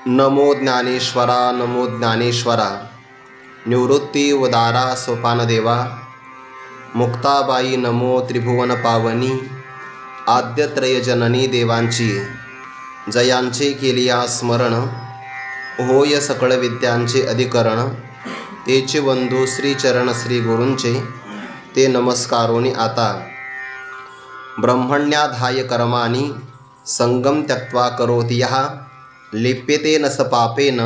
नमो ज्ञानेश्वरा नमो ज्ञानेश्वरा। निवृत्ती उदारा सोपानदेवा। मुक्ताबाई नमो त्रिभुवन पावनी। आद्यत्रयजननी देवांची जयांचे केलिया स्मरण। होय सकळ विद्यांचे अधिकरण। तेचे बंधू श्रीचरण श्री गुरूंचे ते नमस्कारोनी आता। ब्रह्मण्याधाय कर्माणि संगम त्यक्त्वा करोति यः लिप्यते न स पापेन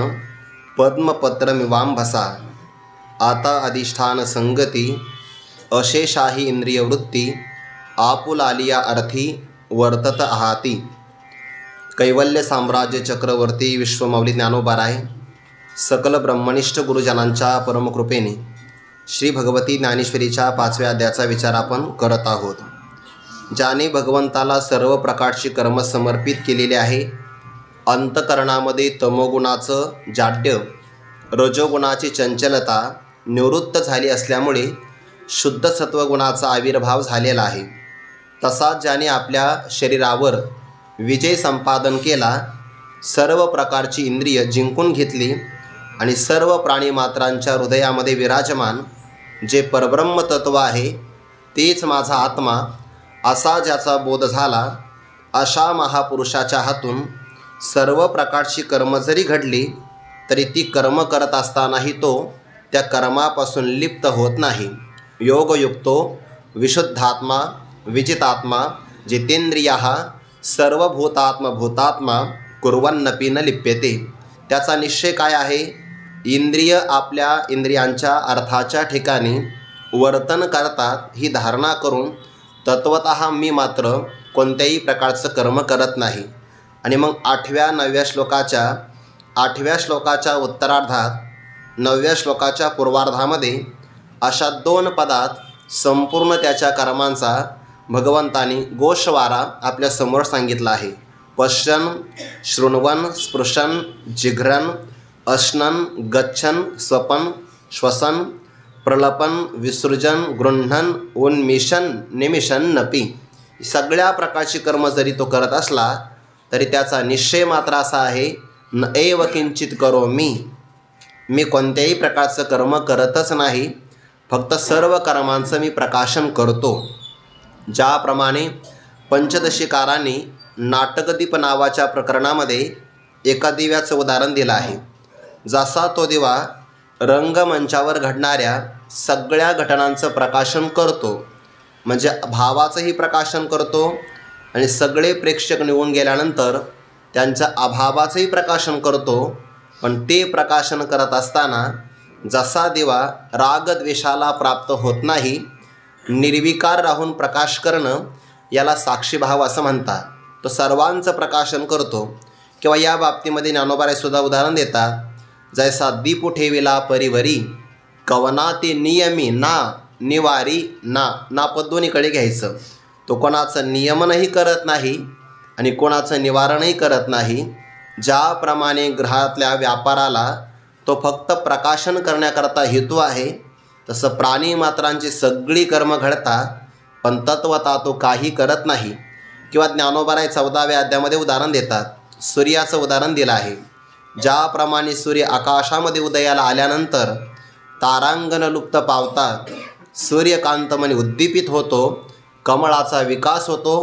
पद्मपत्रमिवांभसा। आता अधिष्ठान संगती अशेषाही इंद्रियवृत्ती आपुलालिया अर्थी वर्तत आहाती। कैवल्य साम्राज्य चक्रवर्ती विश्वमौली ज्ञानोबाराय सकल ब्रह्मनिष्ठ गुरुजनांच्या परमकृपेने श्री भगवती ज्ञानेश्वरीच्या 5व्या अध्यायाचा विचार आपण करत आहोत। ज्याने भगवंताला सर्व प्रकारची कर्म समर्पित केलेले आहे, अंतकरणामध्ये तमोगुणाचं जाड्य, रजोगुणाची चंचलता निवृत्त झाली असल्यामुळे शुद्ध सत्वगुणाचा आविर्भाव झालेला आहे, तसाच ज्याने आपल्या शरीरावर विजय संपादन केला, सर्व प्रकारची इंद्रिय जिंकून घेतली आणि सर्व प्राणीमात्रांच्या हृदयामध्ये विराजमान जे परब्रह्म तत्व आहे तेच माझा आत्मा असा ज्याचा बोध झाला, अशा महापुरुषाच्या हातून सर्व प्रकारची कर्म जरी घडली तरी ती कर्म करत असतानाही तो त्या कर्मापासून लिप्त होत नाही। योगयुक्तो विशुद्धात्मा विजितात्मा जितेंद्रियः सर्वभूतात्मभूतात्मा कुर्वन्नपि न लिप्यते। त्याचा निश्चय काय आहे? इंद्रिय आपल्या इंद्रियांच्या अर्थाच्या ठिकाणी वर्तन करतात ही धारणा करून तत्वतः मी मात्र कोणत्याही प्रकारचं कर्म करत नाही। आणि मग 8व्या 9व्या श्लोकाच्या उत्तरार्धात 9व्या श्लोकाच्या पूर्वार्धामध्ये अशा 2 पदात संपूर्ण त्याच्या कर्मांचा भगवंतानी गोषवारा आपल्या समोर सांगितला आहे। पश्यन शृण्वन स्पृशन जिघ्रन अश्नन गच्छन स्वपन श्वसन प्रलपन विसृजन गृह्णन उन्मिशन निमिषन नपी। सगळ्या प्रकारची कर्म जरी तो करत असला तरी त्याचा निश्चय मात्र असा आहे, न एव किंचित करोमि। मी कोणत्याही प्रकारचं कर्म करतच नाही, फक्त सर्व कर्मांचं मी प्रकाशन करतो। ज्याप्रमाणे पंचदशीकारांनी नाटकदीप नावाच्या प्रकरणामध्ये एका दिव्याचं उदाहरण दिलं आहे। जसा तो दिवा रंगमंचावर घडणाऱ्या सगळ्या घटनांचं प्रकाशन करतो, म्हणजे भावाचंही प्रकाशन करतो आणि सगळे प्रेक्षक निघून गेल्यानंतर त्यांच्या अभावाचंही प्रकाशन करतो। पण ते प्रकाशन करत असताना जसा दिवा रागद्वेषाला प्राप्त होत नाही, निर्विकार राहून प्रकाश करणं याला साक्षीभाव असं म्हणतात। तो सर्वांचं प्रकाशन करतो। किंवा या बाबतीमध्ये ज्ञानोबारायसुद्धा उदाहरण देतात, जैसा दीप ठेविला परिवरी कवना ते नियमी ना निवारी ना पद्दोनीकडे घ्यायचं। तो कोणाचं नियमनही करत नाही आणि कोणाचं निवारणही करत नाही। ज्याप्रमाणे ग्रहातल्या व्यापाराला तो फक्त प्रकाशन करण्याकरता हेतू आहे, तसं प्राणीमात्रांची सगळी कर्म घडतात, पण तत्वता तो काही करत नाही। किंवा ज्ञानोबाराय 14व्या अध्यायामध्ये उदाहरण देतात, सूर्याचं उदाहरण दिलं आहे। ज्याप्रमाणे सूर्य आकाशामध्ये उदयाला आल्यानंतर तारांगण लुप्त पावतात, सूर्यकांतमणी उद्दीपित होतो, कमळाचा विकास होतो,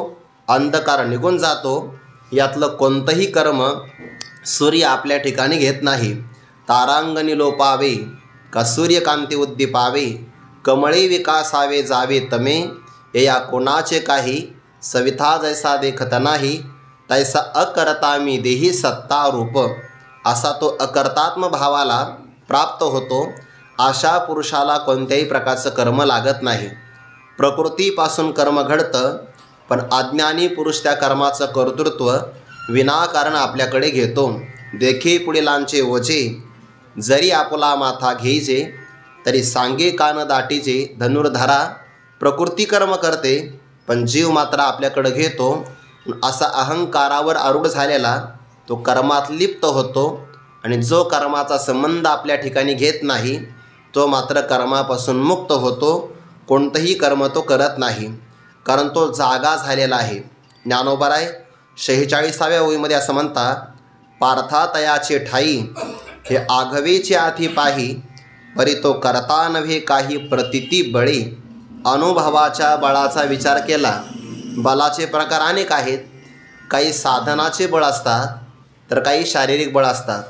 अंधकार निघून जातो, यातलं कोणतंही कर्म सूर्य आपल्या ठिकाणी घेत नाही। तारांगणी लोपावे का सूर्यकांती उद्दीपावे, कमळे विकासावे जावे तमे, या कोणाचे काही सविता जैसा देखत नाही, तैसा अकर्तामी देही सत्ता रूप। असा तो अकर्तात्म भावाला प्राप्त होतो। अशा पुरुषाला कोणत्याही प्रकारचं कर्म लागत नाही। प्रकृतीपासून कर्म घडतं, पण अज्ञानी पुरुष त्या कर्माचं कर्तृत्व विनाकारण आपल्याकडे घेतो। देखे पुढीलांचे ओझे जरी आपला माथा घ्यायचे, तरी सांगे कान दाटीचे धनुर्धरा। प्रकृती कर्म करते, पण जीव मात्र आपल्याकडे घेतो। असा अहंकारावर आरूढ झालेला तो कर्मात लिप्त होतो, आणि जो कर्माचा संबंध आपल्या ठिकाणी घेत नाही तो मात्र कर्मापासून मुक्त होतो। कोणतंही कर्म तो करत नाही, कारण तो जागा झालेला आहे। ज्ञानोबाराय 46व्या ओळीमध्ये असं म्हणतात, पार्थातयाचे ठाई, हे आघवेचे आधी पाही, परी तो करता नव्हे काही प्रतिती बळी. अनुभवाच्या बळाचा विचार केला. बलाचे प्रकार अनेक आहेत. काही साधनाचे बळ असतात, तर काही शारीरिक बळ असतात.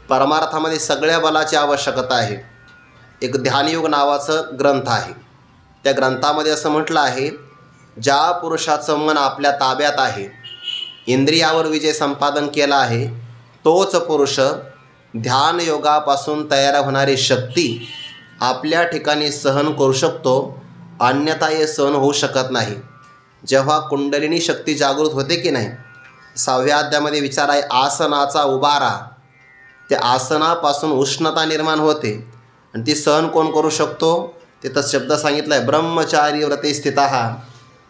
परमार्थामध्ये सगळ्या बलाची आवश्यकता आहे. एक ध्यानयोग नावाचं ग्रंथ आहे. त्या ग्रंथामध्ये असं म्हटलं आहे, ज्या पुरुषाचं मन आपल्या ताब्यात आहे, इंद्रियावर विजय संपादन केला आहे, तोच पुरुष ध्यानयोगापासून तयार होणारी शक्ती आपल्या ठिकाणी सहन करू शकतो, अन्यथा हे सहन होऊ शकत नाही. जेव्हा कुंडलिनी शक्ती जागृत होते की नाही, 6व्या अध्यायामध्ये विचार आहे आसनाचा उभारा. त्या आसनापासून उष्णता निर्माण होते आणि ती सहन कोण करू शकतो? तिथं शब्द सांगितला आहे ब्रह्मचारी व्रते स्थितः.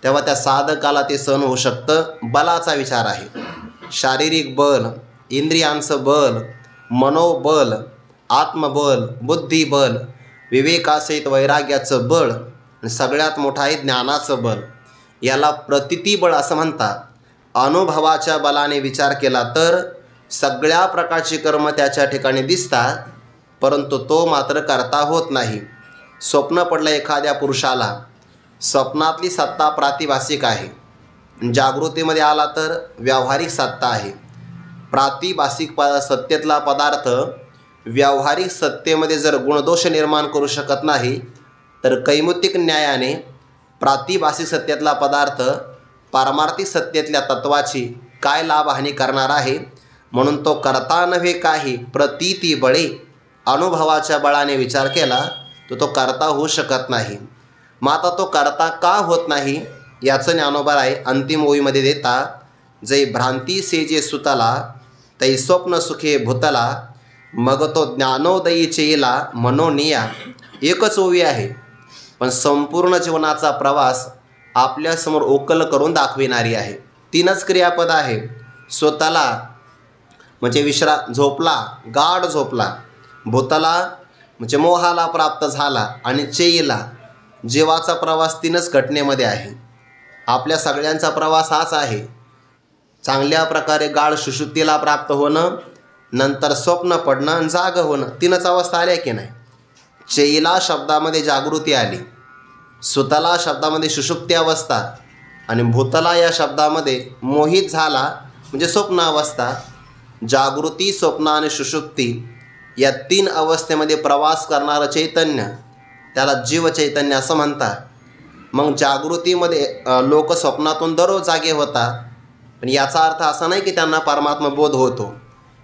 तेव्हा त्या साधकाला ते सहन होऊ शकतं. बलाचा विचार आहे. शारीरिक बल, इंद्रियांचं बल, मनोबल, आत्मबल, बुद्धिबल, विवेकासहित वैराग्याचं बळ आणि सगळ्यात मोठं आहे ज्ञानाचं बल. याला प्रतितीबळ असं म्हणतात. अनुभवाच्या बलाने विचार केला तर सगळ्या प्रकारची कर्म त्याच्या ठिकाणी दिसतात, परंतु तो मात्र करता होत नाही. स्वप्न पडलं एखाद्या पुरुषाला, स्वप्नातली सत्ता प्रातिभासिक आहे. जागृतीमध्ये आला तर व्यावहारिक सत्ता आहे. प्रातिभासिक सत्तेतला पदार्थ व्यावहारिक सत्तेमध्ये जर गुणदोष निर्माण करू शकत नाही, तर कैमुतिक न्यायाने प्रातिभासिक सत्तेतला पदार्थ पारमार्थिक सत्तेतल्या तत्वाची काय लाभहानी करणार आहे. म्हणून तो करता नव्हे काही प्रतीती बळे. अनुभवाच्या बळाने विचार केला तर तो करता होऊ शकत नाही. मग आता तो करता का होत नाही याचं ज्ञानोबा आहे अंतिम ओळीमध्ये देता, जै भ्रांती सेजे सुतला, तै स्वप्न सुखे भूतला, मग तो ज्ञानोदयीचे येला मनोनिया. एकच ओवी आहे, पण संपूर्ण जीवनाचा प्रवास आपल्यासमोर ओकल करून दाखविणारी आहे. 3च क्रियापद आहे. स्वतःला म्हणजे झोपला, गाढ झोपला. भूतला म्हणजे मोहाला प्राप्त झाला. आणि चेईला, जीवाचा प्रवास 3च घटनेमध्ये आहे. आपल्या सगळ्यांचा प्रवास हाच आहे. चांगल्या प्रकारे गाढ सुषुप्तीला प्राप्त होणं, नंतर स्वप्न पडणं आणि जाग होणं. 3च अवस्था आल्या की नाही. चेईला शब्दामध्ये जागृती आली, सुतला शब्दामध्ये सुषुप्ती अवस्था आणि भूतला या शब्दामध्ये मोहित झाला म्हणजे स्वप्न अवस्था. जागृती, स्वप्न आणि सुषुप्ती या 3 अवस्थेमध्ये प्रवास करणारं चैतन्य, त्याला जीव चैतन्य असं म्हणतात. मग जागृतीमध्ये लोक स्वप्नातून दररोज जागे होतात, पण याचा अर्थ असा नाही की त्यांना परमात्मा बोध होतो.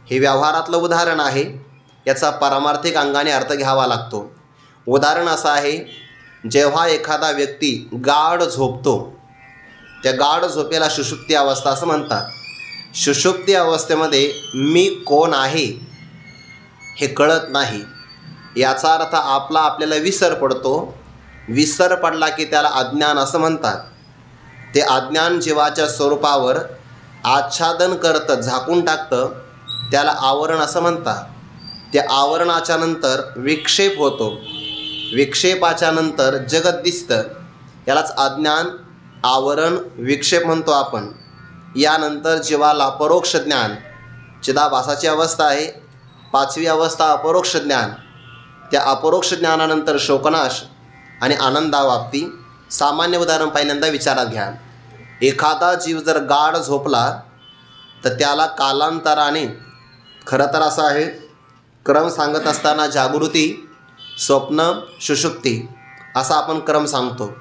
हे व्यवहारातलं उदाहरण आहे. याचा पारमार्थिक अंगाने अर्थ घ्यावा लागतो. उदाहरण असं आहे, जेव्हा एखादा व्यक्ती गाढ झोपतो, त्या गाढ झोपेला सुषुप्ती अवस्था असं म्हणतात. सुषुप्ती अवस्थेमध्ये मी कोण आहे हे कळत नाही. याचा अर्थ आपल्याला विसर पडतो. विसर पडला की त्याला अज्ञान असं म्हणतात. ते अज्ञान जीवाच्या स्वरूपावर आच्छादन करतं, झाकून टाकतं, त्याला आवरण असं म्हणतात. त्या आवरणाच्या नंतर विक्षेप होतो. विक्षेपाच्या नंतर जगत दिसतं. यालाच अज्ञान, आवरण, विक्षेप म्हणतो आपण. यानंतर जीवाला परोक्ष ज्ञान, चिदाभासाची अवस्था आहे. 5वी अवस्था अपरोक्ष ज्ञान. त्या अपरोक्ष ज्ञानानंतर शोकनाश आणि आनंदावाप्ती. सामान्य उदाहरण पहिल्यांदा विचारात घ्या. एखादा जीव जर गाढ झोपला तर त्याला कालांतराने, खरं तर असं आहे, क्रम सांगत असताना जागृती, स्वप्न, सुषुप्ती असा आपण क्रम सांगतो,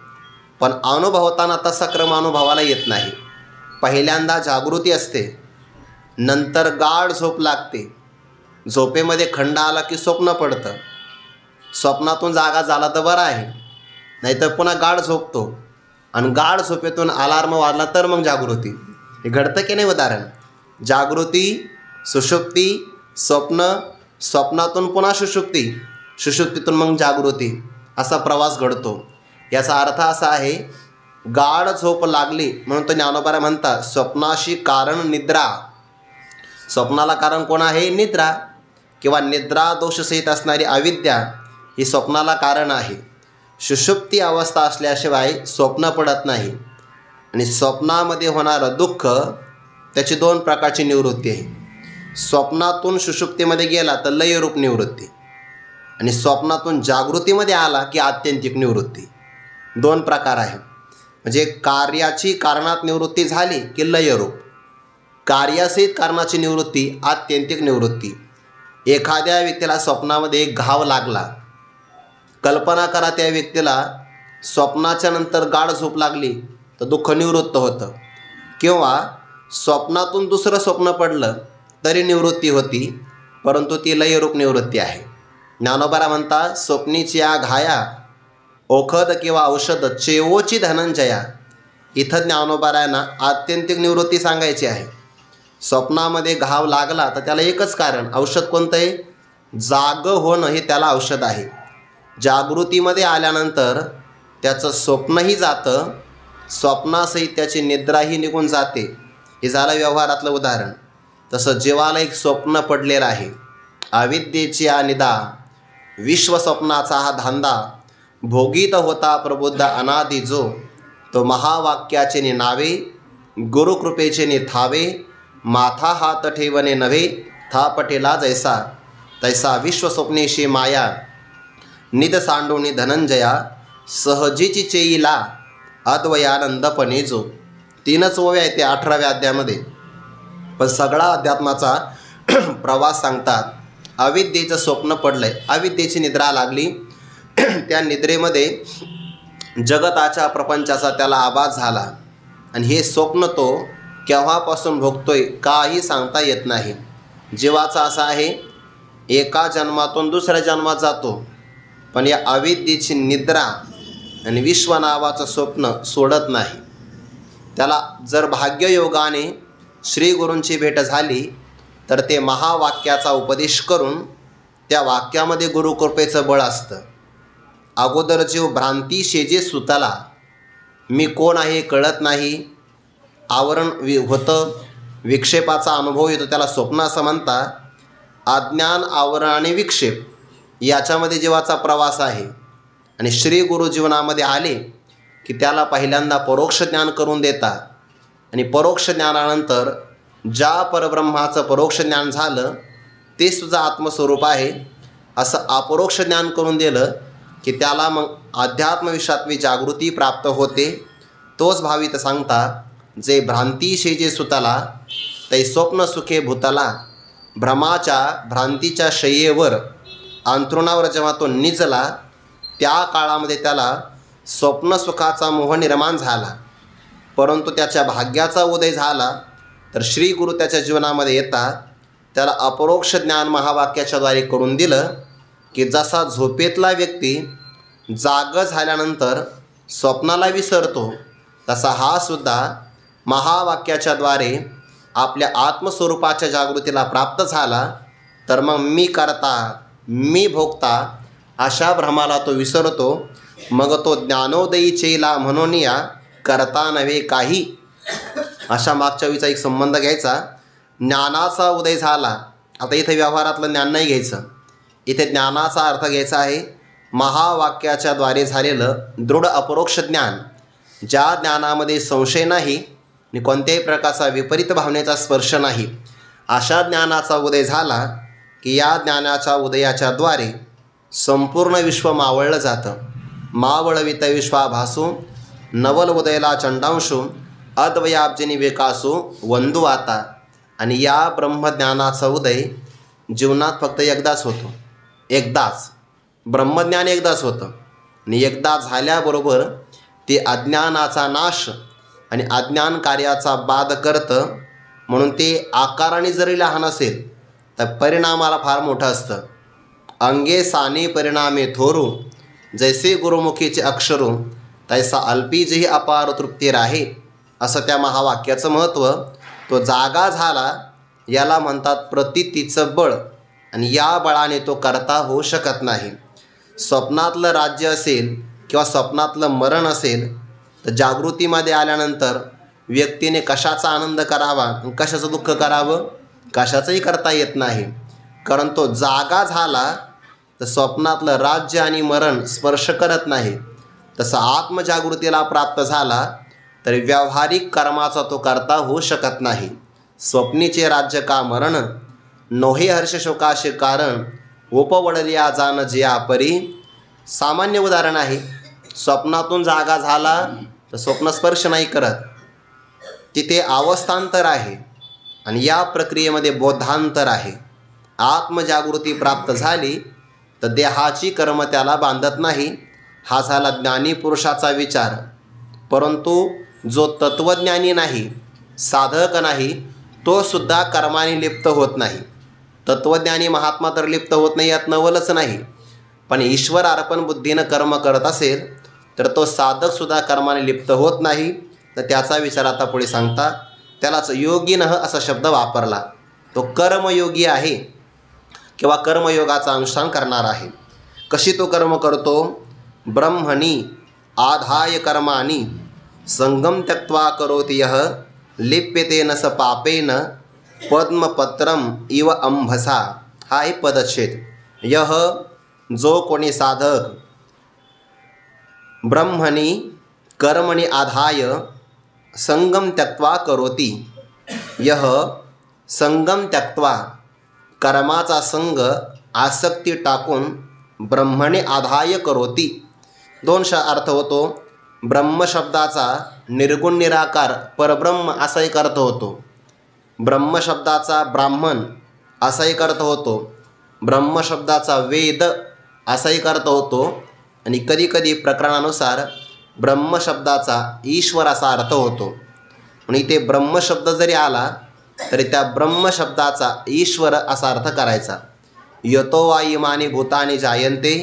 पण अनुभवताना तसा क्रम अनुभवाला येत नाही. पहिल्यांदा जागृती असते, नंतर गाढ झोप लागते. झोपेमध्ये खंड आला की स्वप्न पडतं. स्वप्नातून जागा झाला तर बरं आहे, नाहीतर पुन्हा गाढ झोपतो आणि गाढ झोपेतून अलार्म वाजला तर मग जागृती. हे घडतं की नाही उदाहरण. जागृती, सुषुप्ती, स्वप्न, स्वप्नातून पुन्हा सुषुप्ती, सुषुप्तीतून मग जागृती असा प्रवास घडतो. याचा अर्थ असा आहे, गाढ झोप लागली म्हणून तो ज्ञानोबा म्हणतात स्वप्नाशी कारण निद्रा. स्वप्नाला कारण कोण आहे? निद्रा किंवा निद्रा दोषसहित असणारी अविद्या ही स्वप्नाला कारण आहे. सुषुप्ती अवस्था असल्याशिवाय स्वप्न पडत नाही. आणि स्वप्नामध्ये होणारं दुःख त्याची 2 प्रकारची निवृत्ती आहे. स्वप्नातून सुषुप्तीमध्ये गेला तर लयरूप निवृत्ती, आणि स्वप्नातून जागृतीमध्ये आला की आत्यंतिक निवृत्ती. दोन प्रकार आहे. म्हणजे कार्याची कारणात निवृत्ती झाली की लयरूप, कार्यासहित कारणाची निवृत्ती आत्यंतिक निवृत्ती. एखाद्या व्यक्तीला स्वप्नामध्ये एक घाव लागला, कल्पना करा त्या व्यक्तीला स्वप्नाच्या नंतर गाढ झोप लागली तर दुःख निवृत्त होतं, किंवा स्वप्नातून दुसरं स्वप्न पडलं तरी निवृत्ती होती, परंतु ती लयरूप निवृत्ती आहे. ज्ञानोबा म्हणतात, स्वप्नीची या घाया औषध किंवा औषध चेवोची धनंजया. इथं ज्ञानोबारायांना आत्यंतिक निवृत्ती सांगायची आहे. स्वप्नामध्ये घाव लागला तर त्याला एकच कारण, औषध कोणतं आहे? जाग होणं हे त्याला औषध आहे. जागृतीमध्ये आल्यानंतर त्याचं स्वप्नही जातं, स्वप्नासहित त्याची निद्राही निघून जाते. हे झालं व्यवहारातलं उदाहरण. तसं जीवाला एक स्वप्न पडलेलं आहे, अविद्येची अनिदा, विश्वस्वप्नाचा हा धांदा, भोगीत होता प्रबुद्ध अनादि जो, तो महावाक्याचे नि नावे, गुरुकृपेचे नि थावे, माथा हात ठेवणे नव्हे, थापटेला जैसा, तैसा विश्वस्वप्नेशी माया, निद सांडोनी धनंजया, सहजीची चेईला, अद्वयानंदपणे जो. तीनच ओव्या आहेत त्या 18व्या अध्यायामध्ये, पण सगळा अध्यात्माचा प्रवास सांगतात. अविद्येचं स्वप्न पडलंय, अविद्येची निद्रा लागली, त्या निद्रेमध्ये जगताच्या प्रपंचाचा त्याला आभास झाला, आणि हे स्वप्न तो केव्हापासून भोगतोय काही सांगता येत नाही. जीवाचा असा आहे, एका जन्मातून दुसऱ्या जन्मात जातो, पण या अविद्येची निद्रा आणि विश्व नावाचं स्वप्न सोडत नाही. त्याला जर भाग्ययोगाने श्री गुरूंची भेट झाली तर ते महावाक्याचा उपदेश करून त्या वाक्यामध्ये गुरुकृपेचं बळ असतं. अगोदर जीव भ्रांती शेजे सुतला, मी कोण आहे कळत नाही, आवरण होतं, विक्षेपाचा अनुभव येतो, त्याला स्वप्न असं म्हणतात. अज्ञान, आवरण आणि विक्षेप याच्यामध्ये जीवाचा प्रवास आहे. आणि श्री गुरु जीवनामध्ये आले की त्याला पहिल्यांदा परोक्ष ज्ञान करून देतात, आणि परोक्ष ज्ञानानंतर ज्या परब्रह्माचं परोक्ष ज्ञान झालं ते सुद्धा आत्मस्वरूप आहे असं अपरोक्ष ज्ञान करून दिलं की त्याला मग अध्यात्मविषयात्मी जागृती प्राप्त होते. तोच भावित सांगता, जे भ्रांती शेजे सुतला, तै स्वप्न सुखे भूतला. भ्रांतीच्या शय्येवर, अंथरुणावर जेव्हा तो निजला त्या काळामध्ये त्याला स्वप्नसुखाचा मोह निर्माण झाला, परंतु त्याच्या भाग्याचा उदय झाला तर श्री गुरु त्याच्या जीवनामध्ये येतात. त्याला अपरोक्ष ज्ञान महावाक्याच्याद्वारे करून दिलं की जसा झोपेतला व्यक्ती जाग झाल्यानंतर स्वप्नाला विसरतो, तसा हा सुद्धा महावाक्याच्याद्वारे आपल्या आत्मस्वरूपाच्या जागृतीला प्राप्त झाला. तर मग मी करता, मी भोगता अशा भ्रमाला तो विसरतो. मग तो ज्ञानोदयी चेला म्हणून या करता नव्हे काही, अशा मागच्या वेळीचा एक संबंध घ्यायचा. ज्ञानाचा उदय झाला, आता इथे व्यवहारातलं ज्ञान नाही घ्यायचं, इथे ज्ञानाचा अर्थ घ्यायचा आहे महावाक्याच्या द्वारे झालेलं दृढ अपरोक्ष ज्ञान, ज्या ज्ञानामध्ये संशय नाही आणि कोणत्याही प्रकारचा विपरीत भावनेचा स्पर्श नाही, अशा ज्ञानाचा उदय झाला की या ज्ञानाच्या उदयाच्या द्वारे संपूर्ण विश्व मावळलं जातं. मावळवित विश्वाभासू, नवल उदयला चंडांशू, अद्वयाब्जनी विकासू वंदू आता. आणि या ब्रह्मज्ञानाचा उदय जीवनात फक्त एकदाच होतो, एकदाच. ब्रह्मज्ञान एकदाच होतं, आणि एकदा झाल्याबरोबर ते अज्ञानाचा नाश आणि अज्ञान कार्याचा बाध करतं. म्हणून ते आकाराने जरी लहान असेल तर परिणामाला फार मोठं असतं. अंगे साने परिणामे थोरू, जैसे गुरुमुखीचे अक्षरू, तैसा अल्पीजही अपार तृप्ती राहे. असं त्या महावाक्याचं महत्त्व. तो जागा झाला याला म्हणतात प्रतीतीचं बळ, आणि या बळाने तो करता होऊ शकत नाही. स्वप्नातलं राज्य असेल किंवा स्वप्नातलं मरण असेल तर जागृतीमध्ये आल्यानंतर व्यक्तीने कशाचा आनंद करावा, कशाचं दुःख करावं, कशाचंही करता येत नाही. कारण तो जागा झाला तर स्वप्नातलं राज्य आणि मरण स्पर्श करत नाही. तसं आत्मजागृतीला प्राप्त झाला तरी व्यावहारिक कर्माचा तो करता होऊ शकत नाही. स्वप्नीचे राज्य का मरण, नोहे हर्ष शोकाशे कारण उपवडलिया जाण जिया परी. सामान्य उदाहरण आहे. स्वप्नातून जागा झाला तर स्वप्नस्पर्श नाही करत, तिथे अवस्थांतर आहे आणि या प्रक्रियेमध्ये बोधांतर आहे. आत्मजागृती प्राप्त झाली तर देहाची कर्म त्याला बांधत नाही. हा झाला ज्ञानी पुरुषाचा विचार. परंतु जो तत्त्वज्ञानी नाही, साधक नाही, तो सुद्धा कर्माने लिप्त होत नाही. तत्त्वज्ञानी महात्मा तर लिप्त होत नाही यात नवलच नाही, पण ईश्वर अर्पण बुद्धीनं कर्म करत असेल तर तो साधकसुद्धा कर्माने लिप्त होत नाही. तर त्याचा विचार आता पुढे सांगता. त्यालाच योगिनः असा शब्द वापरला. तो कर्मयोगी आहे किंवा कर्मयोगाचा अनुष्ठान करणार आहे. कशी तो कर्म करतो? ब्रह्मणी आधाय कर्माणी संगम त्यक्त्वा करोति यः लिप्यते न स पापेन पद्मपत्रम इव अंभसा. हा आहे पदच्छेद. यह जो कोणी साधक ब्रह्मणी कर्मणी आधाय संगम त्यक्त्वा करोति. यह संगम त्यक्त्वा कर्माचा संग आसक्ती टाकून ब्रह्मणे आधाय करोति. दोन अर्थ होतो. ब्रह्म शब्दाचा निर्गुण निराकार परब्रह्म असा एक अर्थ होतो. ब्रह्म शब्दाचा ब्राह्मण असा एक अर्थ होतो. ब्रह्म शब्दाचा वेद असा एक अर्थ होतो. आणि कधीकधी प्रकरणानुसार ब्रह्म शब्दाचा ईश्वर असा अर्थ होतो. आणि इथे ब्रह्म शब्द जरी आला तरी त्या ब्रह्म शब्दाचा ईश्वर असा अर्थ करायचा. यतो वा इमानी भूतानि जायन्ते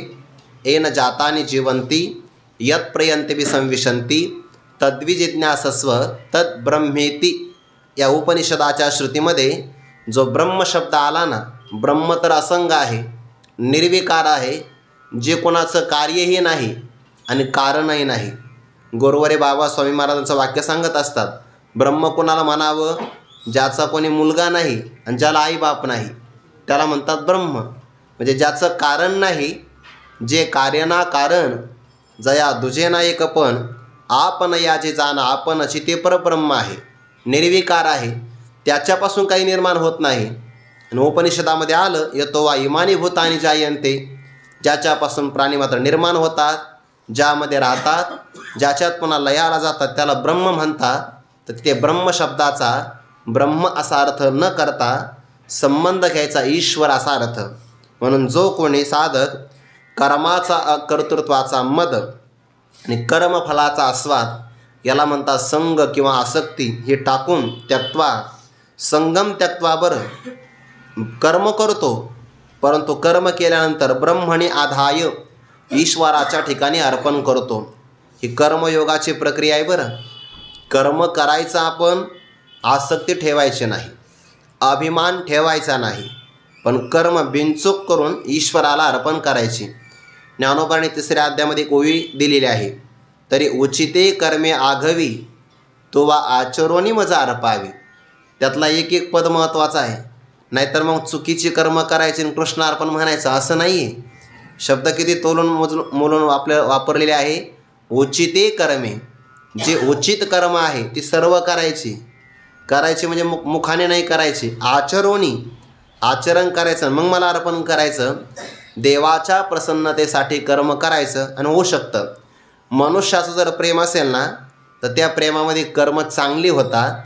येन जातानि जीवन्ति यत् प्रयन्ते विसंविशन्ति तद्विजिज्ञासस्व तत् ब्रह्मेति. या उपनिषदाच्या श्रुतीमध्ये जो ब्रह्म शब्द आला ना, ब्रह्म तर असंग आहे, निर्विकार आहे, जे कोणाचं कार्यही नाही आणि कारणही नाही. गोरवरे बाबा स्वामी महाराजांचं वाक्य सांगत असतात, ब्रह्म कोणाला म्हणावं? ज्याचा कोणी मुलगा नाही आणि ज्याला आईबाप नाही त्याला म्हणतात ब्रह्म. म्हणजे ज्याचं कारण नाही, जे कार्यना कारण जया दुजे ना एकपण आपण याचे जाणं आपणची ते परब्रह्म आहे, निर्विकार आहे, त्याच्यापासून काही निर्माण होत नाही. आणि उपनिषदामध्ये आलं यतो वा इमानी भूतानि जायन्ते, ज्याच्यापासून प्राणी मात्र निर्माण होतात, ज्यामध्ये राहतात, ज्याच्यात पुन्हा लयाला जातात त्याला ब्रह्म म्हणतात. तर तिथे ब्रह्म शब्दाचा ब्रह्म असा अर्थ न करता संबंध घ्यायचा ईश्वर असा अर्थ. म्हणून जो कोणी साधक कर्माचा कर्तृत्वाचा मद आणि कर्मफलाचा आस्वाद याला म्हणतात संग किंवा आसक्ती, हे टाकून त्यक्त्वा संगम त्यक्त्वा बरं कर्म करतो, परंतु कर्म केल्यानंतर ब्रह्मणी आधाय ईश्वराच्या ठिकाणी अर्पण करतो. ही कर्मयोगाची प्रक्रिया आहे बरं. कर्म करायचं, आपण आसक्ती ठेवायची नाही, अभिमान ठेवायचा नाही, पण कर्म बिनचूक करून ईश्वराला अर्पण करायची. ज्ञानोबाने 3ऱ्या अध्यायामध्ये एक ओवी दिलेली आहे, तरी उचिते कर्मे आघवी तुवा आचरोनी मजा अर्पावी. त्यातला एक एक पद महत्त्वाचा आहे. नाहीतर मग चुकीची कर्म करायची आणि कृष्णार्पण म्हणायचं असं नाही आहे. शब्द किती तोलून मोलून वापरलेले आहे. उचिते कर्मे, जे उचित कर्म आहे ती सर्व करायची म्हणजे मुखाने नाही करायची, आचरोनी आचरण करायचं, मग मला अर्पण करायचं. देवाच्या प्रसन्नतेसाठी कर्म करायचं. आणि होऊ शकतं मनुष्याचं जर प्रेम असेल ना तर त्या प्रेमामध्ये कर्म चांगली होतात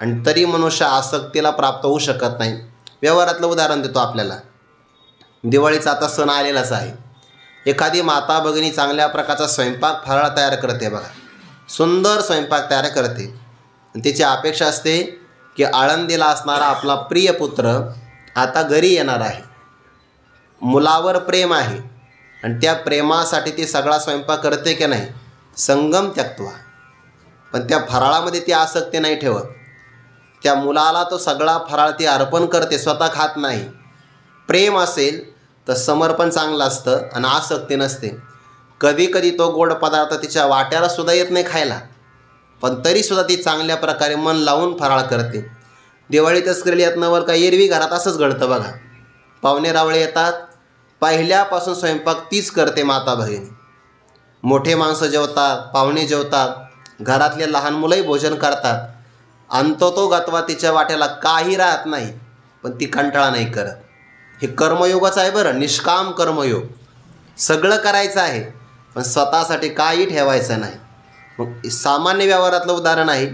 आणि तरी मनुष्य आसक्तीला प्राप्त होऊ शकत नाही. व्यवहारातलं उदाहरण देतो आपल्याला. दिवाळीचा आता सण आलेलाच आहे. एखादी माता भगिनी चांगल्या प्रकारचा स्वयंपाक फराळ तयार करते बघा, सुंदर स्वयंपाक तयार करते. तिची अपेक्षा असते की आळंदीला असणारा आपला प्रिय पुत्र आता घरी येणार आहे, मुलावर प्रेम आहे आणि त्या प्रेमासाठी ती सगळा स्वयंपाक करते की नाही, संगम त्यक्त्वा. पण त्या फराळामध्ये ती आसक्ती नाही ठेवत. त्या मुलाला तो सगळा फराळ ती अर्पण करते, स्वतः खात नाही. प्रेम असेल तर समर्पण चांगलं असतं आणि आसक्ती नसते. कधी कधी तो गोड पदार्थ तिच्या वाट्याला सुद्धा येत नाही खायला, पण तरीसुद्धा ती चांगल्या प्रकारे मन लावून फराळ करते. दिवाळीतच केलेली यात नवल का एरवी घरात असंच घडतं बघा. पाहुणे रावळे येतात, पहिल्यापासून स्वयंपाक तीच करते माता भगिनी. मोठे माणसं जेवतात, पाहुणे जेवतात, घरातले लहान मुलंही भोजन करतात. अंततो गत्वा तिच्या वाट्याला काही राहत नाही. पण ती कंटाळा नाही करत. हे कर्मयोगच आहे बरं, निष्काम कर्मयोग. सगळं करायचं आहे पण स्वतःसाठी काही ठेवायचं नाही. मग सामान्य व्यवहारातलं उदाहरण आहे,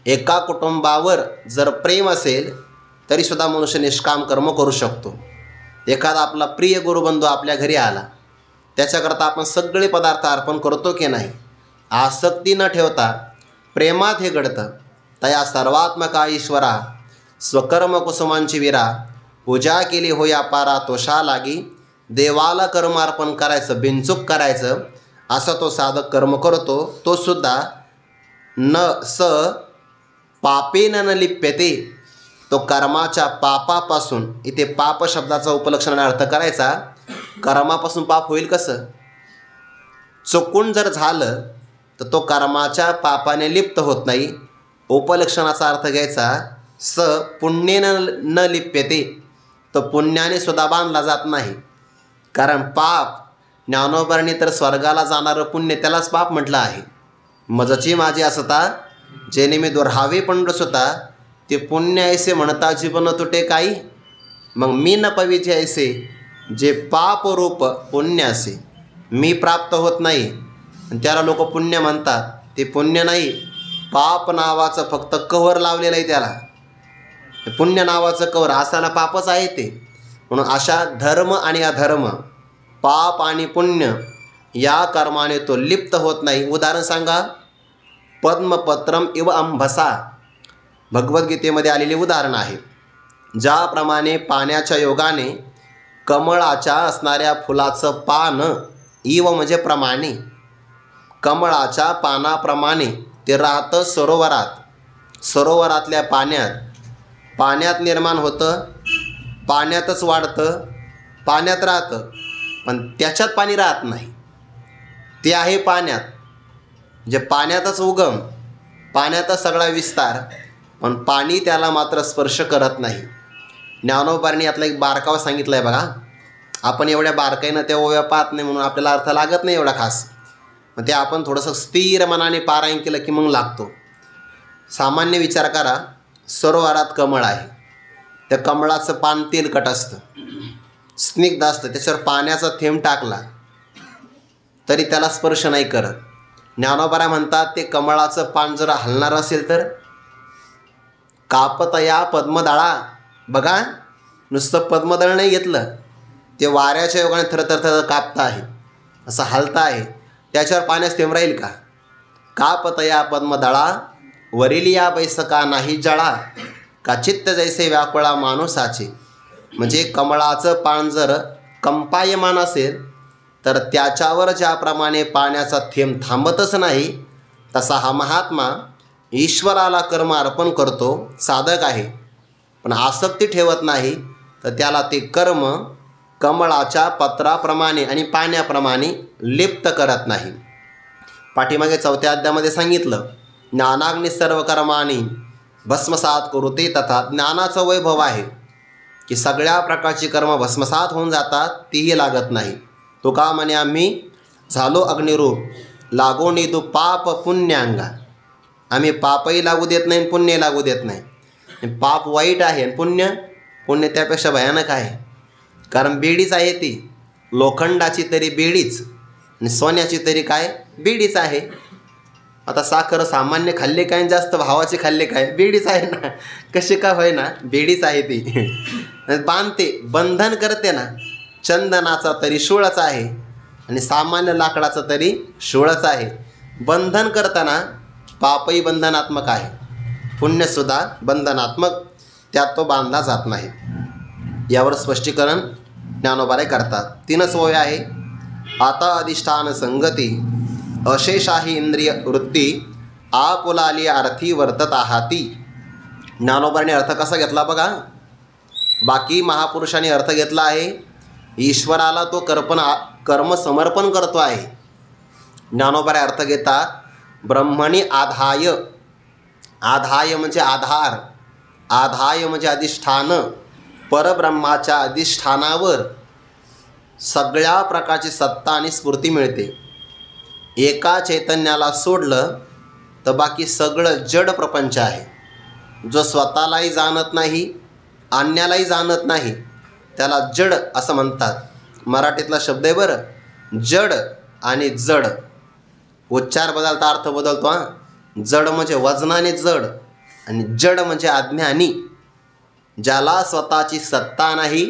एका कुटुंबावर जर प्रेम असेल तरीसुद्धा मनुष्य निष्काम कर्म करू शकतो. एखादा आपला प्रिय गुरुबंधू आपल्या घरी आला, त्याच्याकरता आपण सगळे पदार्थ अर्पण करतो की नाही? आसक्ती न ठेवता प्रेमात हे घडतं. तया सर्वात्मका ईश्वरा स्वकर्म कुसुमांची विरा, पूजा केली होया पारा तोषा लागी, देवाला कर्म अर्पण करायचं, बिनचूक करायचं, असं तो साधक कर्म करतो. तो सुद्धा न स पापेन न लिप्यते, तो कर्माच्या पापापासून, इथे पाप शब्दाचा उपलक्षणाने अर्थ करायचा, कर्मापासून पाप होईल कसं? चुकून जर झालं तर तो कर्माच्या पापाने लिप्त होत नाही. उपलक्षणाचा अर्थ घ्यायचा स पुण्येन न लिप्यते, तो पुण्याने सुद्धा बांधला जात नाही. कारण पाप ज्ञानोबरणी तर स्वर्गाला जाणारं पुण्य त्यालाच पाप म्हटलं आहे. मजची माझी असता जेणे मी दुर्हावे पंडसुता, ते पुण्य ऐसे म्हणता जीवन तुटे काही. मग मी न पविचे ऐसे जे पाप रूप पुण्य असे, मी प्राप्त होत नाही त्याला लोक पुण्य म्हणतात. ते पुण्य नाही, पाप नावाचं फक्त कव्हर लावलेलं आहे त्याला. पुण्य नावाचं कव्हर असायला पापच आहे ते. म्हणून अशा धर्म आणि अधर्म, पाप आणि पुण्य या कर्माने तो लिप्त होत नाही. उदाहरण सांगा, पद्मपत्रम इव अंभसा, भगवद्गीतेमध्ये आलेले उदाहरण आहे. ज्याप्रमाणे पाण्याच्या योगाने कमळाच्या असणाऱ्या फुलाचं पान, इव म्हणजे प्रमाणे, कमळाच्या पानाप्रमाणे ते राहतं सरोवरात. सरोवरातल्या पाण्यात निर्माण होतं, पाण्यातच वाढतं, पाण्यात राहतं, पण त्याच्यात पाणी राहत नाही. ते आहे पाण्यात, जे पाण्यातच उगम, पाण्यातच सगळा विस्तार, पण पाणी त्याला मात्र स्पर्श करत नाही. ज्ञानोबांनी यातला एक बारकावा सांगितला आहे बघा. आपण एवढ्या बारकाईनं त्या ओव्या पाहत नाही म्हणून आपल्याला अर्थ लागत नाही एवढा खास. मग ते आपण थोडंसं स्थिर मनाने पारायण केलं की मग लागतो. सामान्य विचार करा, सरोवरात कमळ आहे, त्या कमळाचं पान तेलकट असतं, स्निग्ध असतं, त्याच्यावर पाण्याचा थेंब टाकला तरी त्याला स्पर्श नाही करत. ज्ञानोबा म्हणतात ते कमळाचं पान जर हलणार असेल तर कापतया पद्मदळा. बघा, नुसतं पद्मदळ नाही घेतलं, ते वाऱ्याच्या योगाने थरथर कापतं आहे, असं हलतं आहे, त्याच्यावर पाण्यास थेंब राहील का? कापतया पद्मदळा वरिलिया बैसका नाही जळा, का चित्त जैसे व्याकुळा माणूसाचे. म्हणजे कमळाचं पान जर कंपायमान असेल तर त्याच्यावर ज्याप्रमाणे पाण्याचा थेंब थांबतच नाही, तसा हा महात्मा ईश्वराला कर्म अर्पण करतो, साधक आहे, पण आसक्ती ठेवत नाही, तर त्याला ते कर्म कमळाच्या पत्राप्रमाणे आणि पाण्याप्रमाणे लिप्त करत नाही. पाठीमागे 4थ्या अध्यायामध्ये सांगितलं, ज्ञानाग्नी सर्व कर्माणी भस्मसात करुते, तथा ज्ञानाचं वैभव आहे की सगळ्या प्रकारची कर्म भस्मसात होऊन जातात, तीही लागत नाही. तो का म्हणे, आम्ही झालो अग्निरूप लागो निदू पाप पुण्यांगा. आम्ही पापही लागू देत नाही, पुण्य लागू देत नाही. पाप वाईट आहे आणि पुण्य त्यापेक्षा भयानक आहे. कारण बेडीच आहे ती, लोखंडाची तरी बेडीच आणि सोन्याची तरी काय बेडीच आहे. आता साखर सामान्य खाल्ले काय, जास्त भावाचे खाल्ले काय, बेडीच आहे ना, कसे का होय ना, बेडीच आहे ती. बांधते, बंधन करते ना, चंदनाचा तरी शूळच आहे आणि सामान्य लाकडाचं तरी शूळच आहे. बंधन करताना पापही बंधनात्मक आहे, पुण्यसुद्धा बंधनात्मक, त्यात तो बांधला जात नाही. यावर स्पष्टीकरण ज्ञानोबारे करतात. 3च ओव्या आहे. आता अधिष्ठान संगती अशेषाही इंद्रिय वृत्ती आपुलाली अर्थी वर्तत आहाती. ज्ञानोबाने अर्थ कसा घेतला बघा. बाकी महापुरुषांनी अर्थ घेतला आहे, ईश्वराला तो कर्म समर्पण करतो आहे. ज्ञानोबारे अर्थ घेतात, ब्रह्मणी आधाय, आधाय म्हणजे आधार, आधाय म्हणजे अधिष्ठान, परब्रह्माच्या अधिष्ठानावर सगळ्या प्रकारची सत्ता आणि स्फूर्ती मिळते. एका चैतन्याला सोडलं तर बाकी सगळं जड प्रपंच आहे, जो स्वतःलाही जाणत नाही, अन्यालाही जाणत नाही त्याला जड असं म्हणतात. मराठीतला शब्द आहे बरं, जड आणि जड. उच्चार बदलता अर्थ बदलतो. जड म्हणजे वजनाने जड आणि जड म्हणजे अज्ञानी. ज्याला स्वतःची सत्ता नाही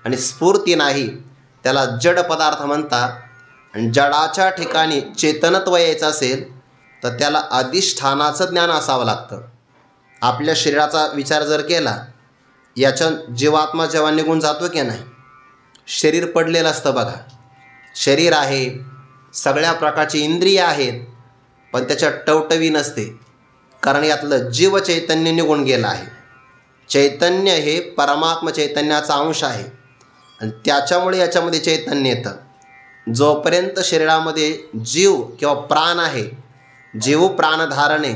आणि स्फूर्ती नाही त्याला जड पदार्थ म्हणतात. आणि जडाच्या ठिकाणी चेतनत्व यायचं असेल तर त्याला अधिष्ठानाचं ज्ञान असावं लागतं. आपल्या शरीराचा विचार जर केला, याच्या जीवात्मा जेव्हा निघून जातो की नाही, शरीर पडलेलं असतं बघा. शरीर आहे, सगळ्या प्रकारची इंद्रिय आहेत, पण त्याच्यात टवटवी नसते, कारण यातलं जीव चैतन्य निघून गेलं आहे. चैतन्य हे परमात्म चैतन्याचा अंश आहे आणि त्याच्यामुळे याच्यामध्ये चैतन्य येतं. जोपर्यंत शरीरामध्ये जीव किंवा प्राण आहे, जीव प्राणधारणे,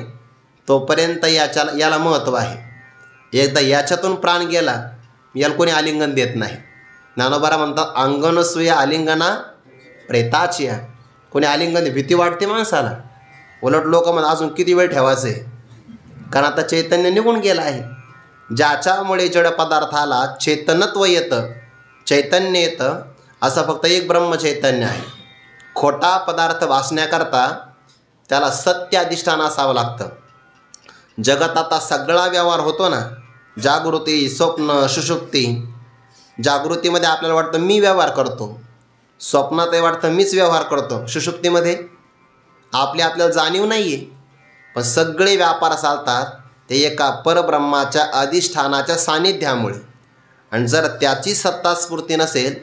तोपर्यंत याला महत्त्व आहे. एकदा याच्यातून प्राण गेला, याला कोणी आलिंगन देत नाही. ज्ञानोबा म्हणतात, अंगनसूय आलिंगना प्रेताची. कोणी आलिंगन भीती वाटते माणसाला. उलट लोक म्हणतात अजून किती वेळ ठेवायचं आहे, कारण आता चैतन्य निघून गेलं आहे. ज्याच्यामुळे जड पदार्थाला चेतनत्व येतं, चैतन्य येतं, असं फक्त एक ब्रह्मचैतन्य आहे. खोटा पदार्थ वाचण्याकरता त्याला सत्य अधिष्ठान असावं लागतं. जगात आता सगळा व्यवहार होतो ना, जागृती, स्वप्न, सुषुप्ती. जागृतीमध्ये आपल्याला वाटतं मी व्यवहार करतो, स्वप्नातही वाटतं मीच व्यवहार करतो, सुषुप्तीमध्ये आपल्याला जाणीव नाही आहे. पण सगळे व्यापार चालतात ते एका परब्रह्माच्या अधिष्ठानाच्या सान्निध्यामुळे. आणि जर त्याची सत्ता स्फूर्ती नसेल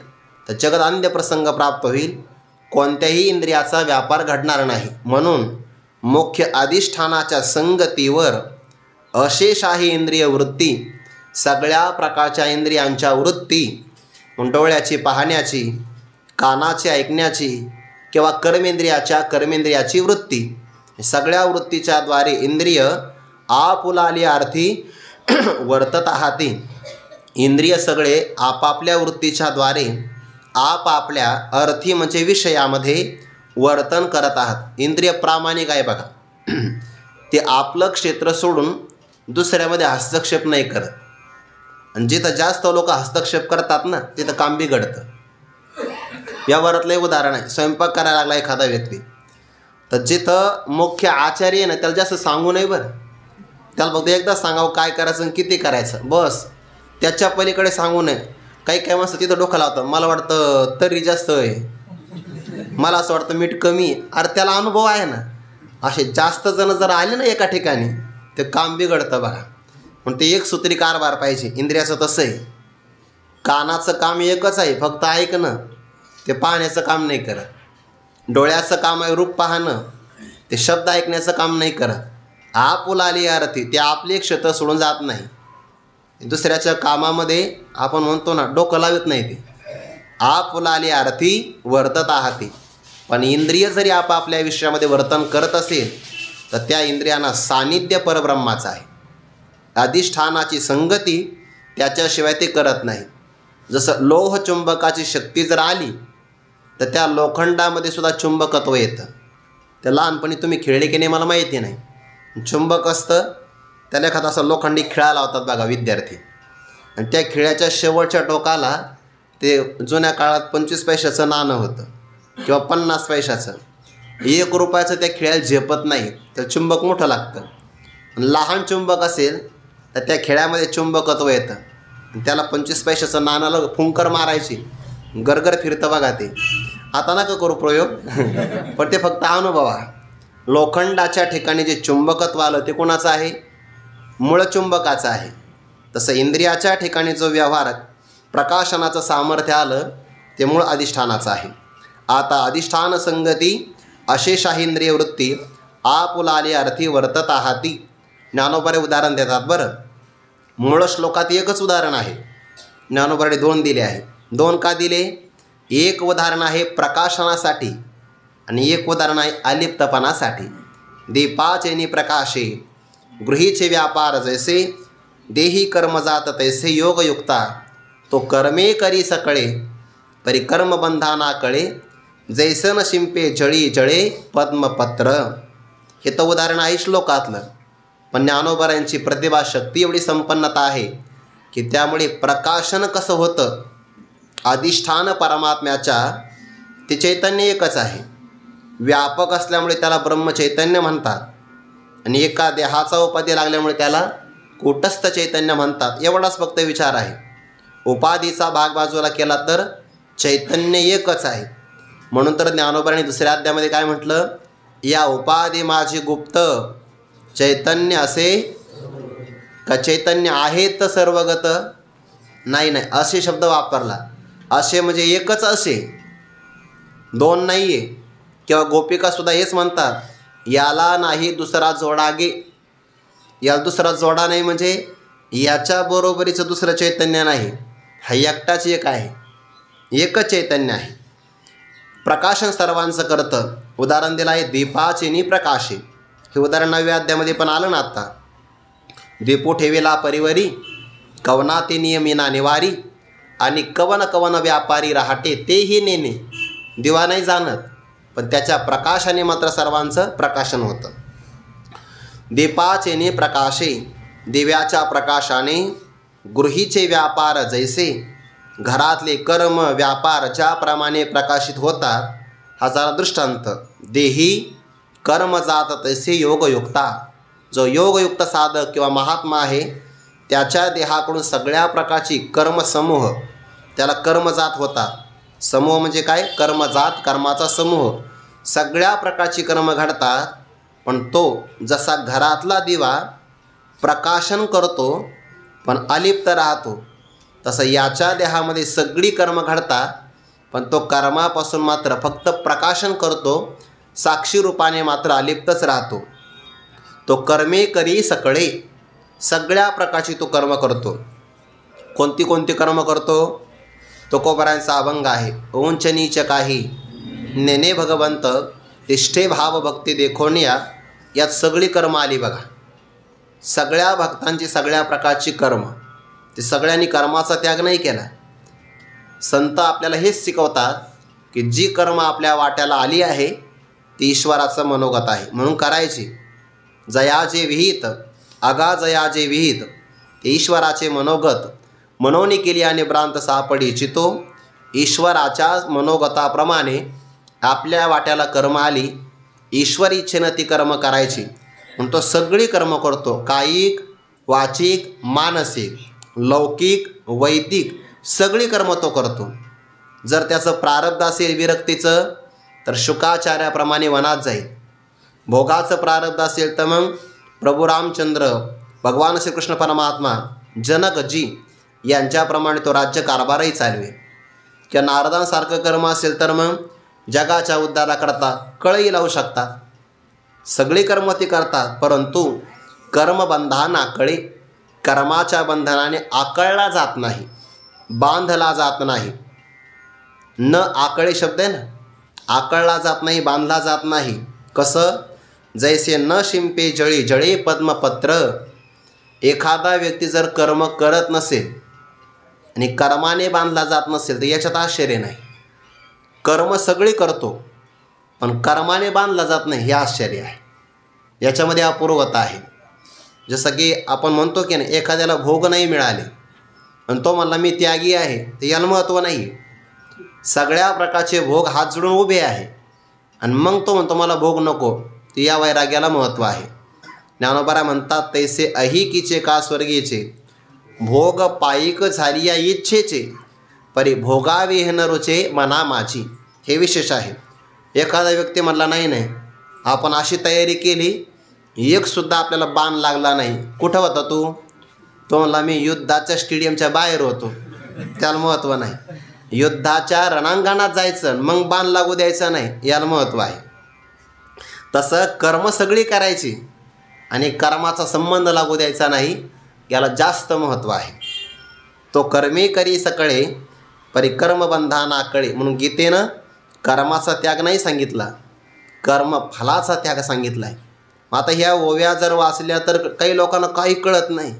तर जगत अंत्यप्रसंग प्राप्त होईल, कोणत्याही इंद्रियाचा व्यापार घडणार नाही. म्हणून मुख्य अधिष्ठानाच्या संगतीवर अशेष आहे इंद्रिय वृत्ती. सगळ्या प्रकारच्या इंद्रियांच्या वृत्ती, डोळ्याची पाहण्याची, कानाची ऐकण्याची किंवा कर्मेंद्रियाची वृत्ती, सगळ्या वृत्तीच्या द्वारे इंद्रिय आपुलाली अर्थी वर्तत आहाती. इंद्रिय सगळे आपापल्या वृत्तीच्या द्वारे आपापल्या अर्थी म्हणजे विषयामध्ये वर्तन करत आहात. इंद्रिय प्रामाणिक आहे बघा. ते आपलं क्षेत्र सोडून दुसऱ्यामध्ये हस्तक्षेप नाही करत. आणि जिथं जास्त लोक हस्तक्षेप करतात ना, तिथं काम बिघडतं. व्यवहारातलं एक उदाहरण आहे. स्वयंपाक करायला लागला एखादा व्यक्ती, तर जिथं मुख्य आचार्य आहे ना, त्याला जास्त सांगू नये बरं. त्याला फक्त एकदा सांगावं काय करायचं आणि किती करायचं, बस. त्याच्या पलीकडे सांगू नये. काही माणसं तिथं डोकं लावतं, मला वाटतं तरी जास्त आहे, मला असं वाटतं मीठ कमी. अरे त्याला अनुभव आहे ना. असे जास्त जण जर आले ना एका ठिकाणी, ते काम बिघडतं बघा. पण ते एक सूत्री कारभार पाहिजे. इंद्रियाचं तसं आहे. कानाचं काम एकच आहे, फक्त ऐकणं. ते पाहण्याचं काम नाही करत. डोळ्याचं काम आहे रूप पाहणं, ते शब्द ऐकण्याचं काम नाही करत. आपुलाली अर्थी, ते आपले क्षेत्र सोडून जात नाही. दुसऱ्याच्या कामामध्ये आपण म्हणतो ना, डोकं लावत नाही. ते आपुलाली अर्थी वर्तत आहाती. पण इंद्रिय जरी आपापल्या विषयामध्ये वर्तन करत असेल तर त्या इंद्रियांना सान्निध्य परब्रह्माचं आहे. अधिष्ठानाची संगती त्याच्याशिवाय ते करत नाही. जसं लोह चुंबकाची शक्ती जर आली तर त्या लोखंडामध्ये सुद्धा चुंबकत्व येतं. त्या लहानपणी तुम्ही खेळले की नाही मला माहिती नाही. चुंबक असतं, त्याला एखादा असं लोखंडी खिळा लावतात बघा विद्यार्थी, आणि त्या खिळ्याच्या शेवटच्या टोकाला ते जुन्या काळात 25 पैशाचं नाणं होतं किंवा 50 पैशाचं. 1 रुपयाचं त्या खिळ्याला झेपत नाही, तर चुंबक मोठं लागतं. लहान चुंबक असेल तर त्या खेळ्यामध्ये चुंबकत्व येतं. त्याला 25 पैशाचं नाण्याला फुंकर मारायची, गरगर फिरतं बघा ते. आता नका करू प्रयोग, पण ते फक्त अनुभवा. लोखंडाच्या ठिकाणी जे चुंबकत्व आलं ते कोणाचं आहे? मूळ चुंबकाचं आहे. तसं इंद्रियाच्या ठिकाणी जो व्यवहार प्रकाशनाचं सामर्थ्य आलं ते मूळ अधिष्ठानाचं आहे. आता अधिष्ठान संगती अशेषाही इंद्रिय वृत्ती आपुलाली अर्थी वर्तत आहाती. ज्ञानोबारे उदाहरण देतात बरं. मूळ श्लोकात एकच उदाहरण आहे, ज्ञानोबाने 2 दिले आहे. 2 का दिले? एक उदाहरण आहे प्रकाशनासाठी आणि एक उदाहरण आहे अलिप्तपणासाठी. दीपाचेनी प्रकाशे गृहीचे व्यापार जैसे, देही कर्म जात तैसे योगयुक्ता. तो कर्मे करी सकळे परिकर्म बंधाना कळे, जैसन शिंपे जळी जळे पद्मपत्र. हे तर उदाहरण आहे श्लोकातलं. पण ज्ञानोबा यांची प्रतिभा शक्ती एवढी संपन्नता आहे की त्यामुळे प्रकाशन कसं होतं, अधिष्ठान परमात्म्याच्या ते चैतन्य एकच आहे. व्यापक असल्यामुळे त्याला ब्रह्मचैतन्य म्हणतात आणि एका देहाचा उपाधी लागल्यामुळे त्याला कूटस्थ चैतन्य म्हणतात. एवढाच फक्त विचार आहे. उपाधीचा भाग बाजूला केला तर चैतन्य एकच आहे. म्हणून तर ज्ञानोबाने दुसऱ्या अध्यायामध्ये काय म्हटलं, या उपाधी माझी गुप्त चैतन्य असे का चैतन्य आहेत सर्वगत, नाही नाही असे शब्द वापरला. असे म्हणजे एकच असे, दोन नाही आहे. किंवा गोपिकासुद्धा हेच म्हणतात, याला नाही दुसरा जोडागे. याला दुसरा जोडा नाही म्हणजे याच्या बरोबरीचं दुसरं चैतन्य नाही, हा एकटाच एक आहे, एकच चैतन्य आहे. प्रकाशन सर्वांचं करतं. उदाहरण दिलं आहे दीपाचिनी प्रकाशे. हे उदाहरण 9व्या अध्यायामध्ये पण आलं ना आता. दीपो ठेविला परिवरी, कवना ते नियमिना निवारी, आणि कवन कवन व्यापारी राहते तेही नेणे. दिवा नाही जाणत, पण त्याच्या प्रकाशाने मात्र सर्वांचं प्रकाशन होतं. दीपाचेने प्रकाशे, दिव्याच्या प्रकाशाने गृहीचे व्यापार जैसे, घरातले कर्म व्यापार ज्याप्रमाणे प्रकाशित होतात. हा जरा दृष्टांत. देही कर्म जात तैसे योगयुक्ता. जो योगयुक्त साधक किंवा महात्मा आहे त्याच्या देहाकडून सगळ्या प्रकारची कर्मसमूह, त्याला कर्मजात होतात. समूह म्हणजे काय, कर्मजात, कर्माचा समूह. सगळ्या प्रकारची कर्म घडतात. पण तो जसा घरातला दिवा प्रकाशन करतो पण अलिप्त राहतो, तसं याच्या देहामध्ये सगळी कर्म घडतात, पण तो कर्मापासून मात्र फक्त प्रकाशन करतो, साक्षी रूपाने मात्र अलिप्तच राहतो. तो कर्मे करी सकळे, सगळ्या प्रकारची तो कर्म करतो. कोणती कोणती कर्म करतो, तुकोबारायांचा अभंग आहे, उंच नीच काही नेने भगवंत तिष्ठे भाव भक्ती देखोनिया. यात सगळी कर्म आली बघा. सगळ्या भक्तांची सगळ्या प्रकारची कर्म, ते सगळ्यांनी कर्माचा त्याग नाही केला. संत आपल्याला हेच शिकवतात की जी कर्म आपल्या वाट्याला आली आहे ती ईश्वराचं मनोगत आहे म्हणून करायची. जयाचे विहित अगा जयाचे विहित, ते ईश्वराचे मनोगत मनोनी केली आणि भ्रांत सापडी चितो. ईश्वराच्या मनोगताप्रमाणे आपल्या वाट्याला कर्म आली, ईश्वर इच्छेनं ती कर्म करायची. म्हणून तो सगळी कर्म करतो, कायिक वाचिक मानसिक लौकिक वैदिक सगळी कर्म तो करतो. जर त्याचं प्रारब्ध असेल विरक्तीचं तर शुकाचार्याप्रमाणे वनात जाईल. भोगाचं प्रारब्ध असेल तर मग प्रभू रामचंद्र भगवान श्रीकृष्ण परमात्मा जनकजी यांच्याप्रमाणे तो राज्य कारभारही चालवेल. किंवा नारदांसारखं कर्म असेल तर मग जगाच्या उद्धाराकरता कळई लावू शकतात. सगळी कर्म ती करतात, परंतु कर्मबंधाना कळे, कर्माच्या बंधनाने आकळला जात नाही, बांधला जात नाही. न आकळे शब्द आहे ना, आकळला जात नाही, बांधला जात नाही. कसं, जैसे न शिंपे जळी जळे पद्मपत्र. एखादा व्यक्ती जर कर्म करत नसेल आणि कर्माने बांधला जात नसेल तर याच्यात आश्चर्य नाही. कर्म सगळी करतो पण कर्माने बांधला जात नाही, हे आश्चर्य आहे. याच्यामध्ये अपूर्वता आहे. जसं की आपण म्हणतो की नाही, एखाद्याला भोग नाही मिळाले आणि तो म्हणला मी त्यागी आहे, तर याला महत्त्व नाही. सगळ्या प्रकारचे भोग हात जोडून उभे आहे आणि मग तो म्हणतो मला भोग नको, तर या वैराग्याला महत्त्व आहे. ज्ञानोबा म्हणतात, तैसे अहिकीचे का स्वर्गीचे, भोग पायिक झाली या इच्छेचे, परी भोगावे न रुचे मना माझी. हे विशेष आहे. एखादा व्यक्ती म्हणला नाही आपण अशी तयारी केली, एकसुद्धा आपल्याला बाण लागला नाही. कुठं होता तू? तो म्हणला मी युद्धाच्या स्टेडियमच्या बाहेर होतो, त्याला महत्त्व नाही. युद्धाच्या रणांगणात जायचं मग बाण लागू द्यायचा नाही, याला महत्त्व आहे. तसं कर्म सगळी करायची आणि कर्माचा संबंध लागू द्यायचा नाही, याला जास्त महत्त्व आहे. तो कर्मे करी सकळे परिकर्म बंधाना कळे. म्हणून गीतेनं कर्माचा त्याग नाही सांगितला, कर्मफलाचा त्याग सांगितला आहे. आता ह्या ओव्या जर वाचल्या तर काही लोकांना काही कळत नाही.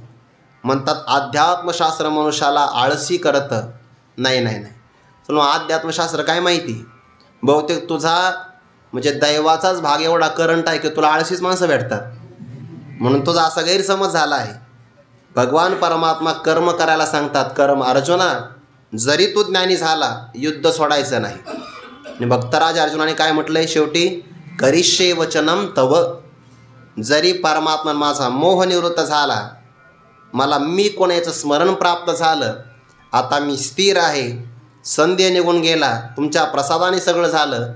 म्हणतात अध्यात्मशास्त्र मनुष्याला आळसी करतं. नाही पण अध्यात्मशास्त्र काय माहिती, बहुतेक तुझा म्हणजे दैवाचाच भाग एवढा करंट आहे की तुला आळशीच माणसं भेटतात, म्हणून तुझा असा गैरसमज झाला आहे. भगवान परमात्मा कर्म करायला सांगतात. कर्म अर्जुना, जरी तू ज्ञानी झाला युद्ध सोडायचं नाही. आणि भक्तराज अर्जुनाने काय म्हटलंय शेवटी, करिष्ये वचनम तव. जरी परमात्मा माझा मोह निवृत्त झाला, मला मी कोणाचं स्मरण प्राप्त झालं, आता मी स्थिर आहे, संदेह निघून गेला, तुमच्या प्रसादाने सगळं झालं,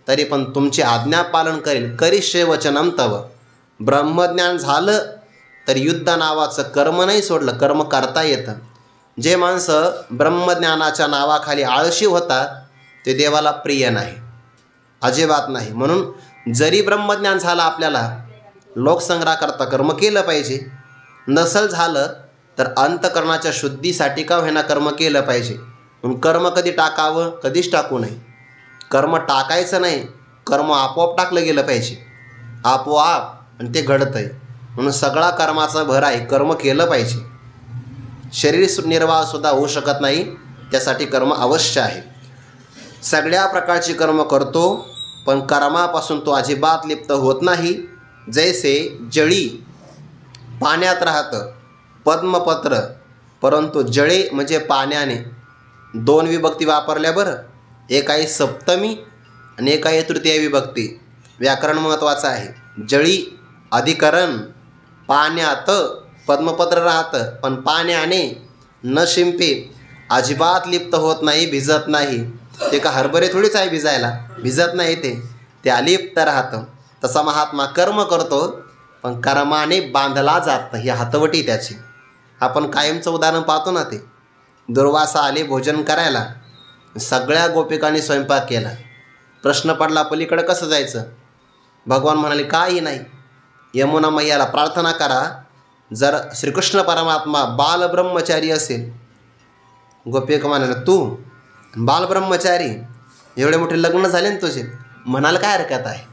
तरी पण तुमची आज्ञा पालन करेल. करिष्ये वचनम तव. ब्रह्मज्ञान झालं तर युद्ध नावाचं कर्म नाही सोडलं, कर्म करता येतं. जे माणसं ब्रह्मज्ञानाच्या नावाखाली आळशी होतात ते देवाला प्रिय नाही, अजिबात नाही. म्हणून जरी ब्रह्मज्ञान झालं आपल्याला, लोकसंग्रहाकरता कर्म केलं पाहिजे. नसल झालं तर अंतकरणाच्या शुद्धीसाठी का होईना कर्म केलं पाहिजे. म्हणून कर्म कधी टाकावं, कधीच टाकू नये. कर्म टाकायचं नाही, कर्म आपोआप टाकलं गेलं पाहिजे, आपोआप, आणि ते घडतं आहे. म्हणून सगळा कर्माचा भर आहे, कर्म केलं पाहिजे. शरीर निर्वाहसुद्धा होऊ शकत नाही, त्यासाठी कर्म अवश्य आहे. सगळ्या प्रकारची कर्म करतो, पण कर्मापासून तो अजिबात लिप्त होत नाही. जैसे जळी पाण्यात राहतं पद्मपत्र, परंतु जळे म्हणजे पाण्याने. दोन विभक्ती वापरल्या बरं, एक आहे सप्तमी आणि एक आहे तृतीय विभक्ती. व्याकरण महत्त्वाचं आहे. जळी अधिकरण, पाण्यात पद्मपत्र राहतं, पण पाण्याने न शिंपे, अजिबात लिप्त होत नाही, भिजत नाही. ते का हरभरे थोडीच आहे भिजायला, भिजत नाही, ते अलिप्त राहतं. तसा महात्मा कर्म करतो, पण कर्माने बांधला जात नाही, हातवटी त्याची. आपण कायमचं उदाहरण पाहतो ना, ते दुर्वासा आले भोजन करायला, सगळ्या गोपिकांनी स्वयंपाक केला. प्रश्न पडला पलीकडे कसं जायचं. भगवान म्हणाले काही नाही, यमुना मैयाला प्रार्थना करा. जर श्रीकृष्ण परमात्मा बालब्रह्मचारी असेल, गोपिका म्हणाले तू बालब्रह्मचारी, एवढे मोठे लग्न झाले ना तुझे, म्हणाल काय हरकत आहे.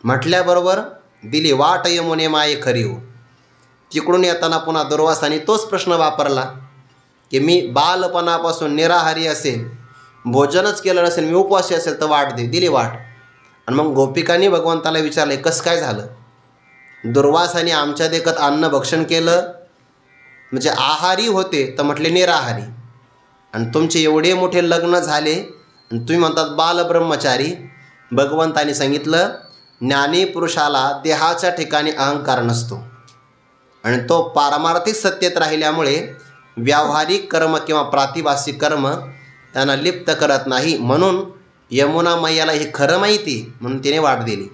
म्हटल्याबरोबर दिली वाट यमुने माये खरी हो. तिकडून येताना पुन्हा दुर्वासाने तोच प्रश्न वापरला की मी बालपणापासून निराहारी असेल, भोजनच केलं नसेल, मी उपवासी असेल तर वाट दे. दिली वाट. आणि मग गोपिकांनी भगवंताला विचारले कसं काय झालं. दुर्वासाने आमच्या देखत अन्न भक्षण केलं, म्हणजे आहारी होते तर म्हटले निराहारी, आणि तुमचे एवढे मोठे लग्न झाले आणि तुम्ही म्हणतात बालब्रह्मचारी. भगवंताने सांगितलं ज्ञानी पुरुषाला देहाच्या ठिकाणी अहंकार नसतो, आणि तो पारमार्थिक सत्तेत राहिल्यामुळे व्यावहारिक कर्म किंवा प्रातिभासिक कर्म त्यांना लिप्त करत नाही. म्हणून यमुना मैयाला हे खरं माहिती, म्हणून तिने वाट दिली.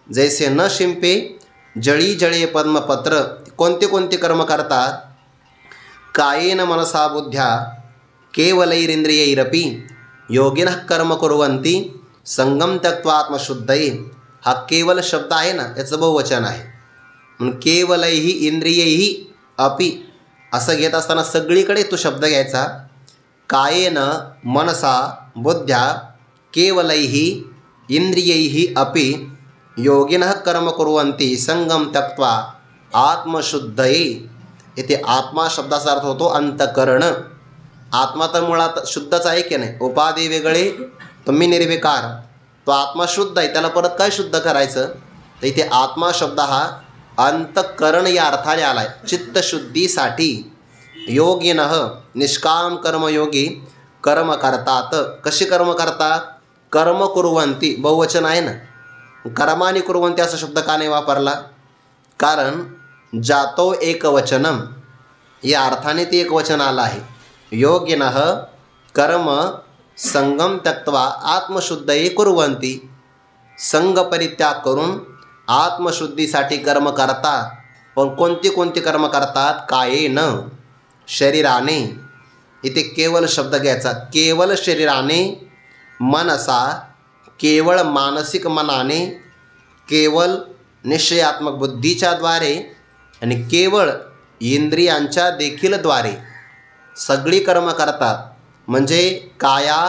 जैसे न शिंपे जळी जळे पद्मपत्र. कोणते कोणते कर्म करतात. कायेन मनसा बुद्ध्या केवलैरिंद्रियैरपि योगिनः कर्म कुर्वन्ति संगम त्यक्त्वा आत्मशुद्धये. हा केवल शब्द आहे ना, याचं बहुवचन आहे. म्हणून केवलैहि इंद्रियैहि अपि असं घेत असताना सगळीकडे तो शब्द घ्यायचा. कायेन मनसा बुद्ध्या केवलैहि इंद्रियैहि अपि योगिनः कर्म कुर्वन्ति संगम त्यक्त्वा आत्मशुद्धये. इथे आत्मा शब्दाचा अर्थ होतो अंतकरण. आत्मा तर मुळात शुद्धच आहे की नाही. उपाधी वेगळे, तुम्ही निर्विकार. तो आत्मा शुद्ध आहे, त्याला परत काय शुद्ध करायचं. तर इथे आत्मा शब्द हा अंतकरण या अर्थाने आला आहे, चित्तशुद्धीसाठी. योगिनः निष्काम कर्मयोगी कर्म करतात. कशी कर्म करतात. कर्म कुर्वन्ति बहुवचन आहे ना, कर्माने कुर्वन्ति असा शब्द का नाही वापरला. कारण जातो एकवचनम या अर्थाने ते एकवचन आलं आहे. योगिनः कर्म संगम त्यक्त्वा आत्मशुद्धये कुर्वन्ति. संग परित्याग करून आत्मशुद्धीसाठी कर्म करतात. पण कोणती कोणती कर्म करतात. कायेन शरीराने. इथे केवल शब्द घ्यायचा. केवल शरीराने, मनसा केवळ मानसिक मनाने, केवळ निश्चयात्मक बुद्धीच्या द्वारे, आणि केवळ इंद्रियांच्या देखील द्वारे सगळी कर्म करतात. म्हणजे काया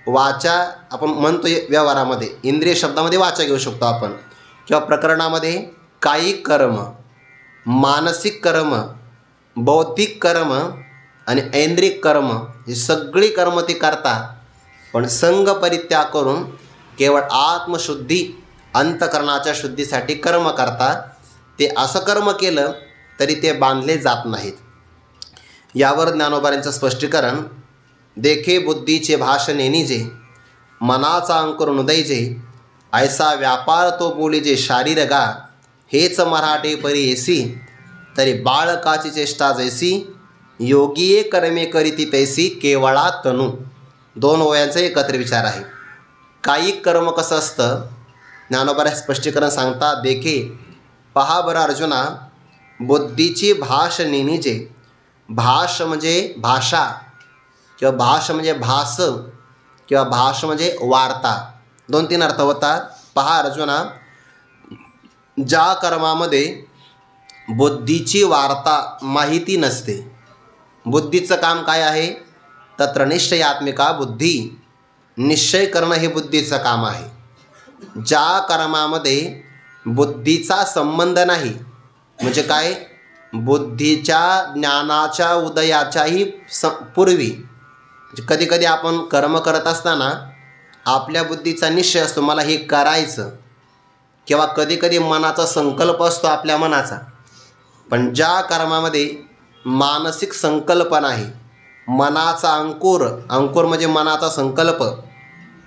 वाचा आपण म्हणतो व्यवहारामध्ये, इंद्रिय शब्दामध्ये वाचा घेऊ शकतो आपण, किंवा प्रकरणामध्ये कायिक कर्म, मानसिक कर्म, बौद्धिक कर्म आणि ऐंद्रिक कर्म, ही सगळी कर्म ती करतात. पण संग परित्याग करून केवळ आत्मशुद्धी अंतकरणाच्या शुद्धीसाठी कर्म करतात. ते असं कर्म केलं तरी ते बांधले जात नाहीत. यावर ज्ञानोबांचं स्पष्टीकरण, देखे बुद्धीचे भाषणे निजे, मनाचा अंकुर नुदैजे, ऐसा व्यापार तो बोलीजे शारीर गा, हेच मराठे परी येसी, तरी बाळकाची चेष्टा जैसी, योगिये कर्मे करीती तैसी केवळा तनू. दोन ओव्यांचे एकत्र विचार आहे. कायिक कर्म कसं असतं ज्ञानोबा स्पष्टीकरण सांगतात. देखे, पहा बरं अर्जुना, बुद्धीची भाष निनिजे, भाष म्हणजे भाषा किंवा भाष म्हणजे भास किंवा भाष म्हणजे वार्ता, 2-3 अर्थ होतात. पहा अर्जुना, ज्या कर्मामध्ये बुद्धीची वार्ता माहिती नसते, बुद्धीचं काम काय आहे, तत्र निश्चयात्मिका बुद्धी, निश्चय करणं हे बुद्धीचं काम आहे. ज्या कर्मामध्ये बुद्धीचा संबंध नाही, म्हणजे काय, बुद्धीच्या ज्ञानाच्या उदयाच्याही पूर्वी, कधी कधी आपण कर्म करत असताना आपल्या बुद्धीचा निश्चय असतो मला हे करायचं, किंवा कधी कधी मनाचा संकल्प असतो आपल्या मनाचा. पण ज्या कर्मामध्ये मानसिक संकल्पना आहे, मनाचा अंकुर म्हणजे मनाचा संकल्प,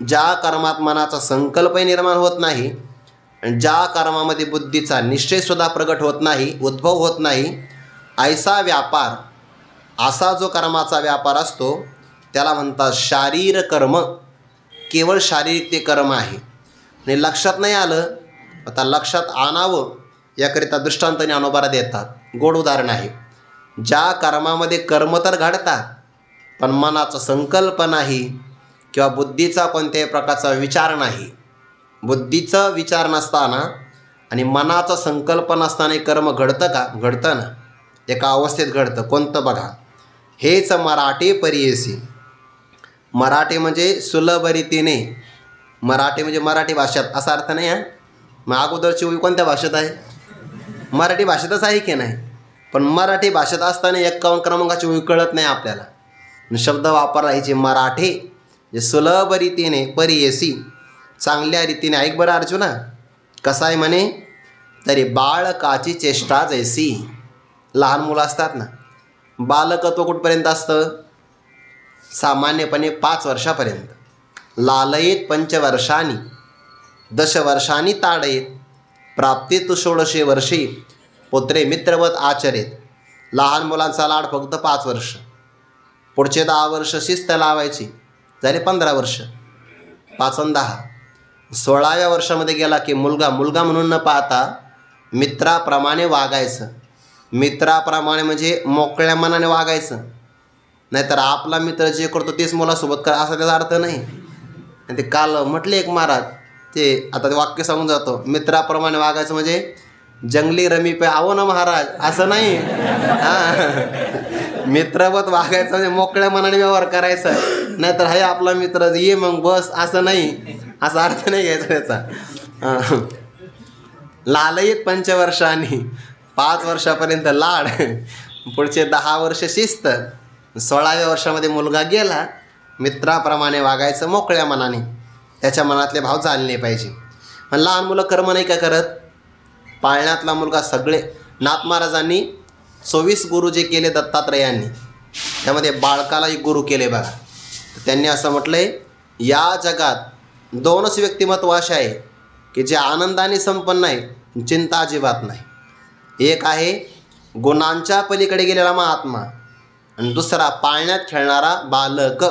ज्या कर्मात मनाचा संकल्पही निर्माण होत नाही, ज्या कर्मामध्ये बुद्धीचा निश्चयसुद्धा प्रगट होत नाही, उद्भव होत नाही, ऐसा व्यापार, असा जो कर्माचा व्यापार असतो त्याला म्हणतात शारीर कर्म. केवळ शारीरिक ते कर्म आहे. आणि लक्षात नाही आलं, आता लक्षात आणावं याकरिता दृष्टांत ज्ञानोबा देतात. गोड उदाहरण आहे. ज्या कर्मामध्ये कर्म तर घडतात पण मनाचा संकल्प नाही किंवा बुद्धीचा कोणत्याही प्रकारचा विचार नाही, बुद्धीचा विचार नसताना आणि मनाचा संकल्प नसताना कर्म घडतं का? घडतं ना, एका अवस्थेत घडतं. कोणतं बघा, हेच मराठे परियेसी. मराठी म्हणजे सुलभ रीतीने, मराठी म्हणजे मराठी भाषेत असा अर्थ नाही आहे. मग अगोदरची ओवी कोणत्या भाषेत आहे? मराठी भाषेतच आहे की नाही? पण मराठी भाषेत असताना 51 क्रमांकाची ओवी कळत नाही आपल्याला. शब्द वापरायचे मराठी जे सुलभ रीतीने परियेसी, चांगल्या रीतीने. ऐक बरं अर्जुना, कसा आहे म्हणे, तरी बाळकाची चेष्टा जैसी. लहान मुलं असतात ना, बालकत्व कुठपर्यंत असतं? सामान्यपणे 5 वर्षापर्यंत. लालयेत 5 वर्षांनी 10 वर्षांनी ताडयेत, प्राप्तीत 16 वर्षी पुत्रे मित्रवत आचरेत. लहान मुलांचा लाड फक्त 5 वर्ष, पुढचे 10 वर्ष शिस्त लावायची, झाले 15 वर्ष, 5 आणि 10. 16व्या वर्षामध्ये गेला की मुलगा म्हणून न पाहता मित्राप्रमाणे वागायचं. मित्राप्रमाणे म्हणजे मोकळ्या मनाने वागायचं, नाहीतर आपला मित्र जे करतो तेच मुलासोबत करा असा त्याचा अर्थ नाही. आणि ते काल म्हटले एक महाराज, ते आता ते वाक्य सांगून जातो, मित्राप्रमाणे वागायचं म्हणजे जंगली रमी पे आવો ना महाराज असं नाही. हां, मित्रवत वागायचं म्हणजे मोकळ्या मनाने व्यवहार करायचा, नाहीतर हाय आपला मित्र ये मग बस असं नाही, असा अर्थ नाही घ्यायचा त्याचा. लालयेत 5 वर्षांनी, 5 वर्षापर्यंत लाड, पुढचे 10 वर्ष शिस्त, 16व्या वर्षामध्ये मुलगा गेला, मित्राप्रमाणे वागायचं मोकळ्या मनाने, त्याच्या मनातले भाव चालले पाहिजे. पण लहान मुलं कर्म नाही का करत? पाळण्यातला मुलगा सगळे, नाथ महाराजांनी 24 गुरु जे केले दत्तात्रयांनी, त्यामध्ये बाळकाला एक गुरु केले बघा. त्यांनी असं म्हटलं आहे, या जगात 2च व्यक्तिमत्व असे आहे की जे आनंदाने संपन्न आहे, चिंता अजिबात नाही. एक आहे गुणांच्या पलीकडे गेलेला महात्मा, आणि दुसरा पाळण्यात खेळणारा बालक.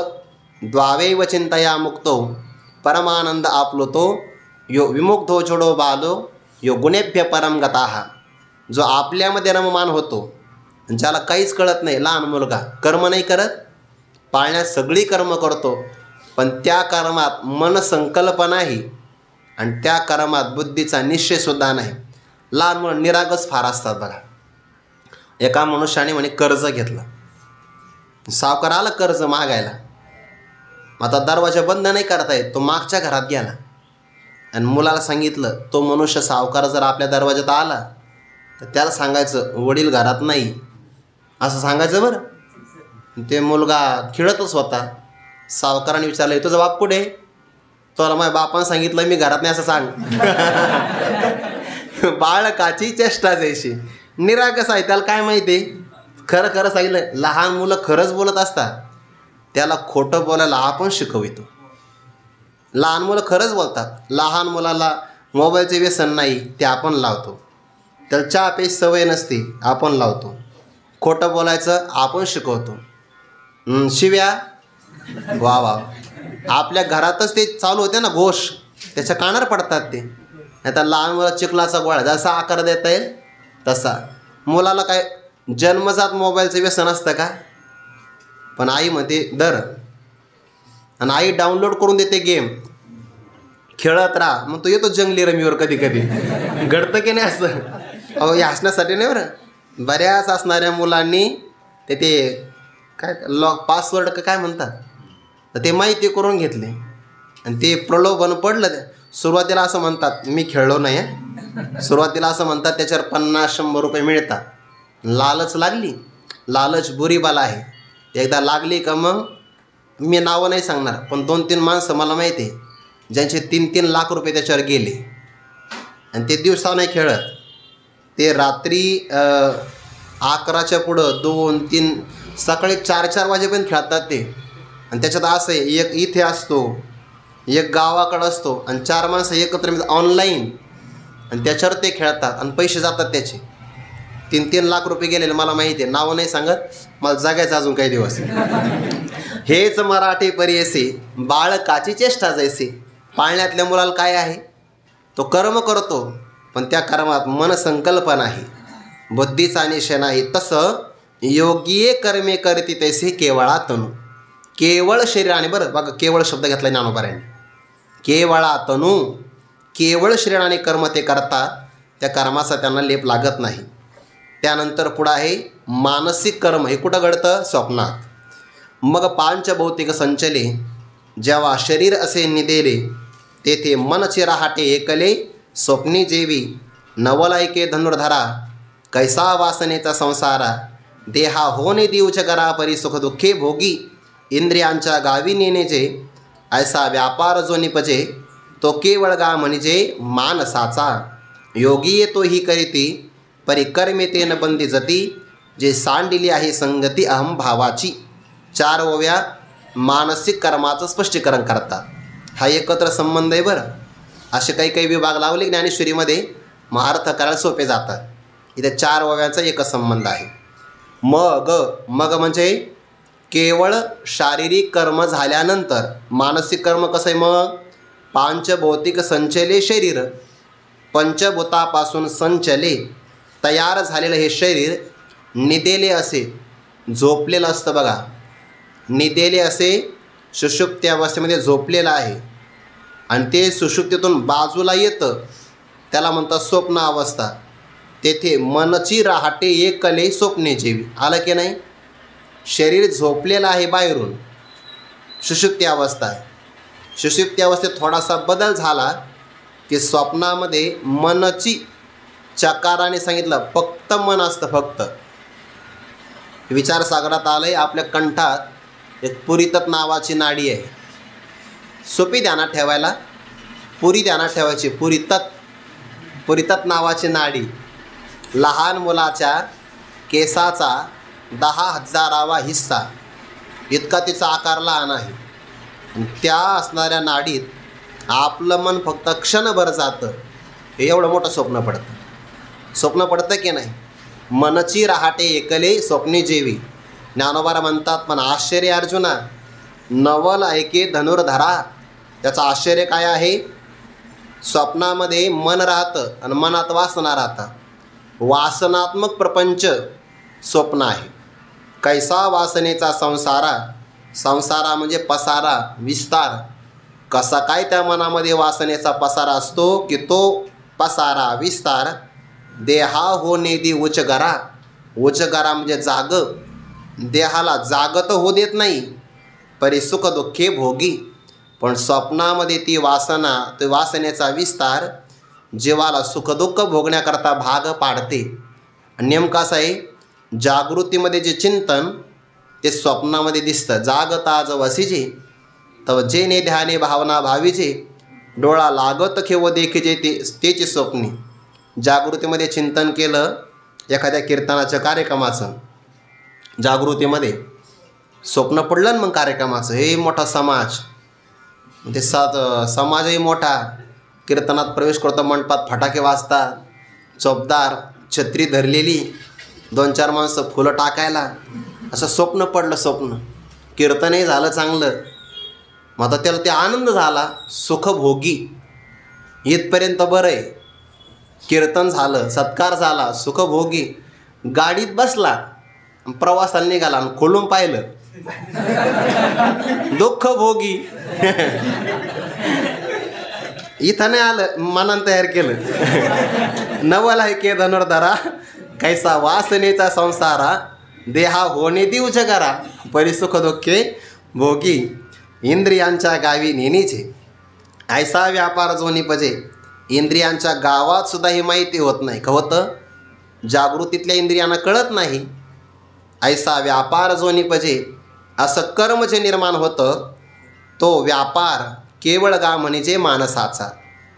द्वावेव चिंतया मुक्तो परमानंद आपलोतो, यो विमुग्धो छोडो बालो यो गुणेभ्य परम गताहा. जो आपल्यामध्ये रममान होतो, ज्याला काहीच कळत नाही, लहान मुलगा कर्म नाही करत, पाळण्यात सगळी कर्म करतो, पण त्या कर्मात मन संकल्प नाही आणि त्या कर्मात बुद्धीचा निश्चयसुद्धा नाही. लहान मुलं निरागस फार असतात बघा. एका मनुष्याने म्हणे कर्ज घेतलं, सावकाराला कर्ज मागायला, आता दरवाजा बंद नाही करता येत, तो मागच्या घरात गेला आणि मुलाला सांगितलं, तो मनुष्य सावकार जर आपल्या दरवाजात आला तर त्याला सांगायचं वडील घरात नाही असं सांगायचं बरं. ते मुलगा खेळतच होता. सावकाराने विचारलं, तुझा बाप कुठे? तुला माझ्या बापानं सांगितलं मी घरात नाही असं सांग. बाळकाची चेष्टा जैशी. निरागस आहे, त्याला काय माहिती आहे? खरं खरं सांगितलं, लहान मुलं खरंच बोलत असतात, त्याला खोटं बोलायला आपण शिकवितो. लहान मुलं खरंच बोलतात. लहान मुलाला मोबाईलचे व्यसन नाही ते आपण लावतो. त्याला चहा प्यायची सवय नसते आपण लावतो. खोटं बोलायचं आपण शिकवतो. शिव्या वा वा, आपल्या घरातच ते चालू होते ना घोष, त्याच्या कानावर पडतात ते. नाही तर लहान मुलं चिखलाचा गोळा जसा आकार देता येईल तसा. मुलाला काय जन्मजात मोबाईलचं व्यसन असतं का? पण आई म्हणते दर, आणि आई डाउनलोड करून देते गेम, खेळत राहा. मग तो येतो जंगली रमीवर कधी कधी. घडतं की नाही असं? अहो, हे हसण्यासाठी नाही बरं. बऱ्याच असणाऱ्या मुलांनी ते काय पासवर्ड काय म्हणतात तर ते माहिती करून घेतले आणि ते प्रलोभन पडलं. सुरुवातीला असं म्हणतात मी खेळलो नाही आहे, सुरुवातीला असं म्हणतात त्याच्यावर 50-100 रुपये मिळतात. लालच लागली, लालच बुरी बाला आहे. एकदा लागली का मग मी नावं नाही सांगणार, पण 2-3 माणसं मला माहिती आहे ज्यांचे 3-3 लाख रुपये त्याच्यावर गेले. आणि ते दिवसा नाही खेळत, ते रात्री 11च्या पुढं 2-3 सकाळी 4-4 वाजेपर्यंत खेळतात ते. आणि त्याच्यात असं आहे, एक इथे असतो, एक गावाकडं असतो आणि 4 माणसं एकत्र ऑनलाईन, आणि त्याच्यावर ते खेळतात आणि पैसे जातात त्याचे. 3-3 लाख रुपये गेलेले मला माहिती आहे. नावं नाही सांगत, मला जगायचं अजून काही दिवस. हेच मराठी परियसे बाळकाची चेष्टा जैसे. पाळण्यातल्या मुलाला काय आहे, तो कर्म करतो पण त्या कर्मात मनसंकल्प नाही, बुद्धीचा निश्चय नाही. तसं योगिये कर्मे करती तैसे केवळा तनू. केवळ शरीराने, बरं बघा केवळ शब्द घेतला ज्ञानोबाऱ्यांनी. केवळा तनू, केवळ शरीराने कर्म ते करतात, त्या कर्माचा त्यांना लेप लागत नाही. त्यानंतर पुढं आहे मानसिक कर्म. हे कुठं घडतं? स्वप्नात. मग पांचभौतिक संचले, जेव्हा शरीर असे निदेले, तेथे मनचे रहाटे एकले, स्वप्नी जेवी नवलायके धनुर्धरा, कैसा वासनेचा संसारा, देहा होणे दिवच करा परी सुख दुःखे भोगी, इंद्रियांच्या गावी नेण्याचे ऐसा व्यापार जो निपजे, तो केवळ गा म्हणजे मानसाचा. योगी येतो ही करीती परिकर्मे तेन बंदी जती, जे सांडिली आहे संगती अहम भावाची. 4 ओव्या मानसिक कर्माचं स्पष्टीकरण करतात. हा एकत्र संबंध आहे बरं. असे काही काही विभाग लावले ज्ञानेश्वरीमध्ये, मग अर्थ करायला सोपे जातात. इथे 4 ओव्यांचा एकच संबंध आहे. मग म्हणजे केवळ शारीरिक कर्म झाल्यानंतर मानसिक कर्म कसं आहे? मग पांचभौतिक संचले शरीर, पंचभूतापासून संचले तयार झालेलं हे शरीर निदेले असे, झोपलेलं असतं बघा. निदेले असे सुषुप्ती अवस्थेमध्ये झोपलेलं आहे आणि ते सुषुप्तीतून बाजूला येतं, त्याला म्हणतात स्वप्न अवस्था. तेथे मनची रहाटे एकले स्वप्ने जेवी. आलं की नाही? शरीर झोपलेलं आहे बाहेरून, सुषुप्ती अवस्था आहे. सुषुप्ती अवस्थेत थोडासा बदल झाला की स्वप्नामध्ये मनची, चकाराने सांगितलं फक्त मन असतं. फक्त विचारसागरात आलं आहे. आपल्या कंठात एक पुरीतत नावाची नाडी आहे, सोपी ध्यानात ठेवायला. पुरी ध्यानात ठेवायची. पुरीतत नावाची नाडी लहान मुलाच्या केसाचा 10,000वा हिस्सा इतका तिचा आकार लहान आहे. त्या असणाऱ्या नाडीत आपलं मन फक्त क्षणभर जातं. हे एवढं मोठं स्वप्न पडतं. स्वप्न पडतं की नाही? मनची रहाटे एकले स्वप्ने जेवी. ज्ञानोबा म्हणतात, पण आश्चर्य अर्जुना, नवल ऐके धनुर्धरा. त्याचं आश्चर्य काय आहे? स्वप्नामध्ये मन राहतं आणि मनात वासना राहतात. वासनात्मक प्रपंच स्वप्न आहे. कैसा वासनेचा संसारा. संसारा म्हणजे पसारा, विस्तार. कसा काय त्या मनामध्ये वासनेचा पसारा असतो की तो पसारा, विस्तार देहा हो नेदी उचगरा. उचगरा म्हणजे जाग. देहाला जागत हो देत नाही, परी सुख दुःखे भोगी. पण स्वप्नामध्ये ती वासना, ते वासनेचा विस्तार जीवाला सुखदुःख भोगण्याकरता भाग पाडते. नेमकं असं आहे, जागृतीमध्ये जे चिंतन ते स्वप्नामध्ये दिसतं. जागता आज वसिजे तव जेने ध्याने भावना भावीजे, डोळा लागत खेव देखिजे तेची स्वप्नी. जागृतीमध्ये चिंतन केलं एखाद्या कीर्तनाच्या कार्यक्रमाचं जागृतीमध्ये स्वप्न पडलं ना मग कार्यक्रमाचं, हे मोठा समाज, ते समाजही मोठा, कीर्तनात प्रवेश करतो, मंडपात फटाके वाजतात, चोपदार छत्री धरलेली, 2-4 माणसं फुलं टाकायला, असं स्वप्न पडलं. स्वप्न कीर्तनही झालं चांगलं, मग आता त्याला ते आनंद झाला, सुखभोगी. इथपर्यंत बरं आहे. कीर्तन झालं, सत्कार झाला, सुखभोगी. गाडीत बसला, प्रवासाला निघाला आणि खोलून पाहिलं, दुःखभोगी. इथं नाही आलं, मनानं तयार केलं. नवला है के धनुर्धरा, कैसा वासनेचा संसारा, देहा होणे देऊ जगरा, परिसुख दुःखे भोगी, इंद्रियांच्या गावी नेणीचे. ऐसा व्यापार जो निपजे. इंद्रियांच्या गावात सुद्धा ही माहिती होत नाही. का होतं? जागृतीतल्या इंद्रियांना कळत नाही. ऐसा व्यापार जो निपजे, असं कर्म जे निर्माण होतं, तो व्यापार केवळ गा म्हणजे मानसाचा.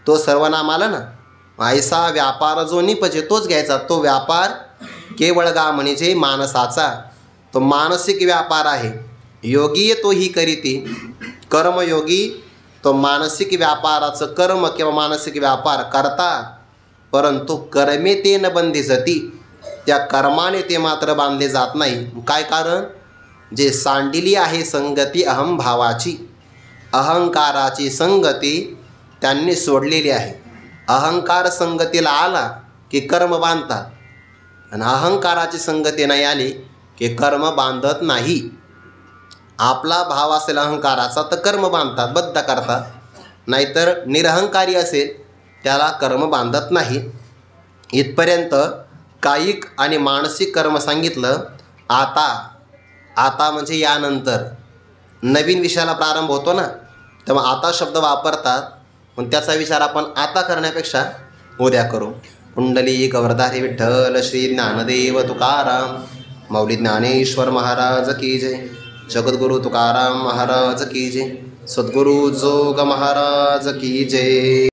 तो सर्वनाम आला ना, ऐसा व्यापार जो निपजे, तोच घ्यायचा. तो व्यापार केवळ गा म्हणजे मानसाचा, तो मानसिक व्यापार आहे. योगी तो ही करीती. कर्मयोगी तो मानसिक व्यापाराचं कर्म किंवा मानसिक व्यापार करता, परंतु कर्मे ते न बंधिजती. त्या कर्माने ते मात्र बांधले जात नाही. काय कारण? जे सांडिली आहे संगती अहंभावाची, अहंकाराची संगती त्यांनी सोडलेली आहे. अहंकार संगतीला आला की कर्म बांधतात, आणि अहंकाराची संगती नाही आली की कर्म बांधत नाही. आपला भाव असेल अहंकाराचा तर कर्म बांधतात, बद्ध करतात. नाहीतर निरहंकारी असेल त्याला कर्म बांधत नाही. इथपर्यंत कायिक आणि मानसिक कर्म सांगितलं. आता म्हणजे यानंतर नवीन विषयाला प्रारंभ होतो ना, तेव्हा आता शब्द वापरतात. पण त्याचा विचार आपण आता करण्यापेक्षा उद्या करू. कुंडली गवर्धारी विठ्ठल श्री ज्ञानदेव तुकाराम. मौली ज्ञानेश्वर महाराज की जय. जगद्गुरु तुकाराम महाराज की जय. सद्गुरु जोग महाराज की जय.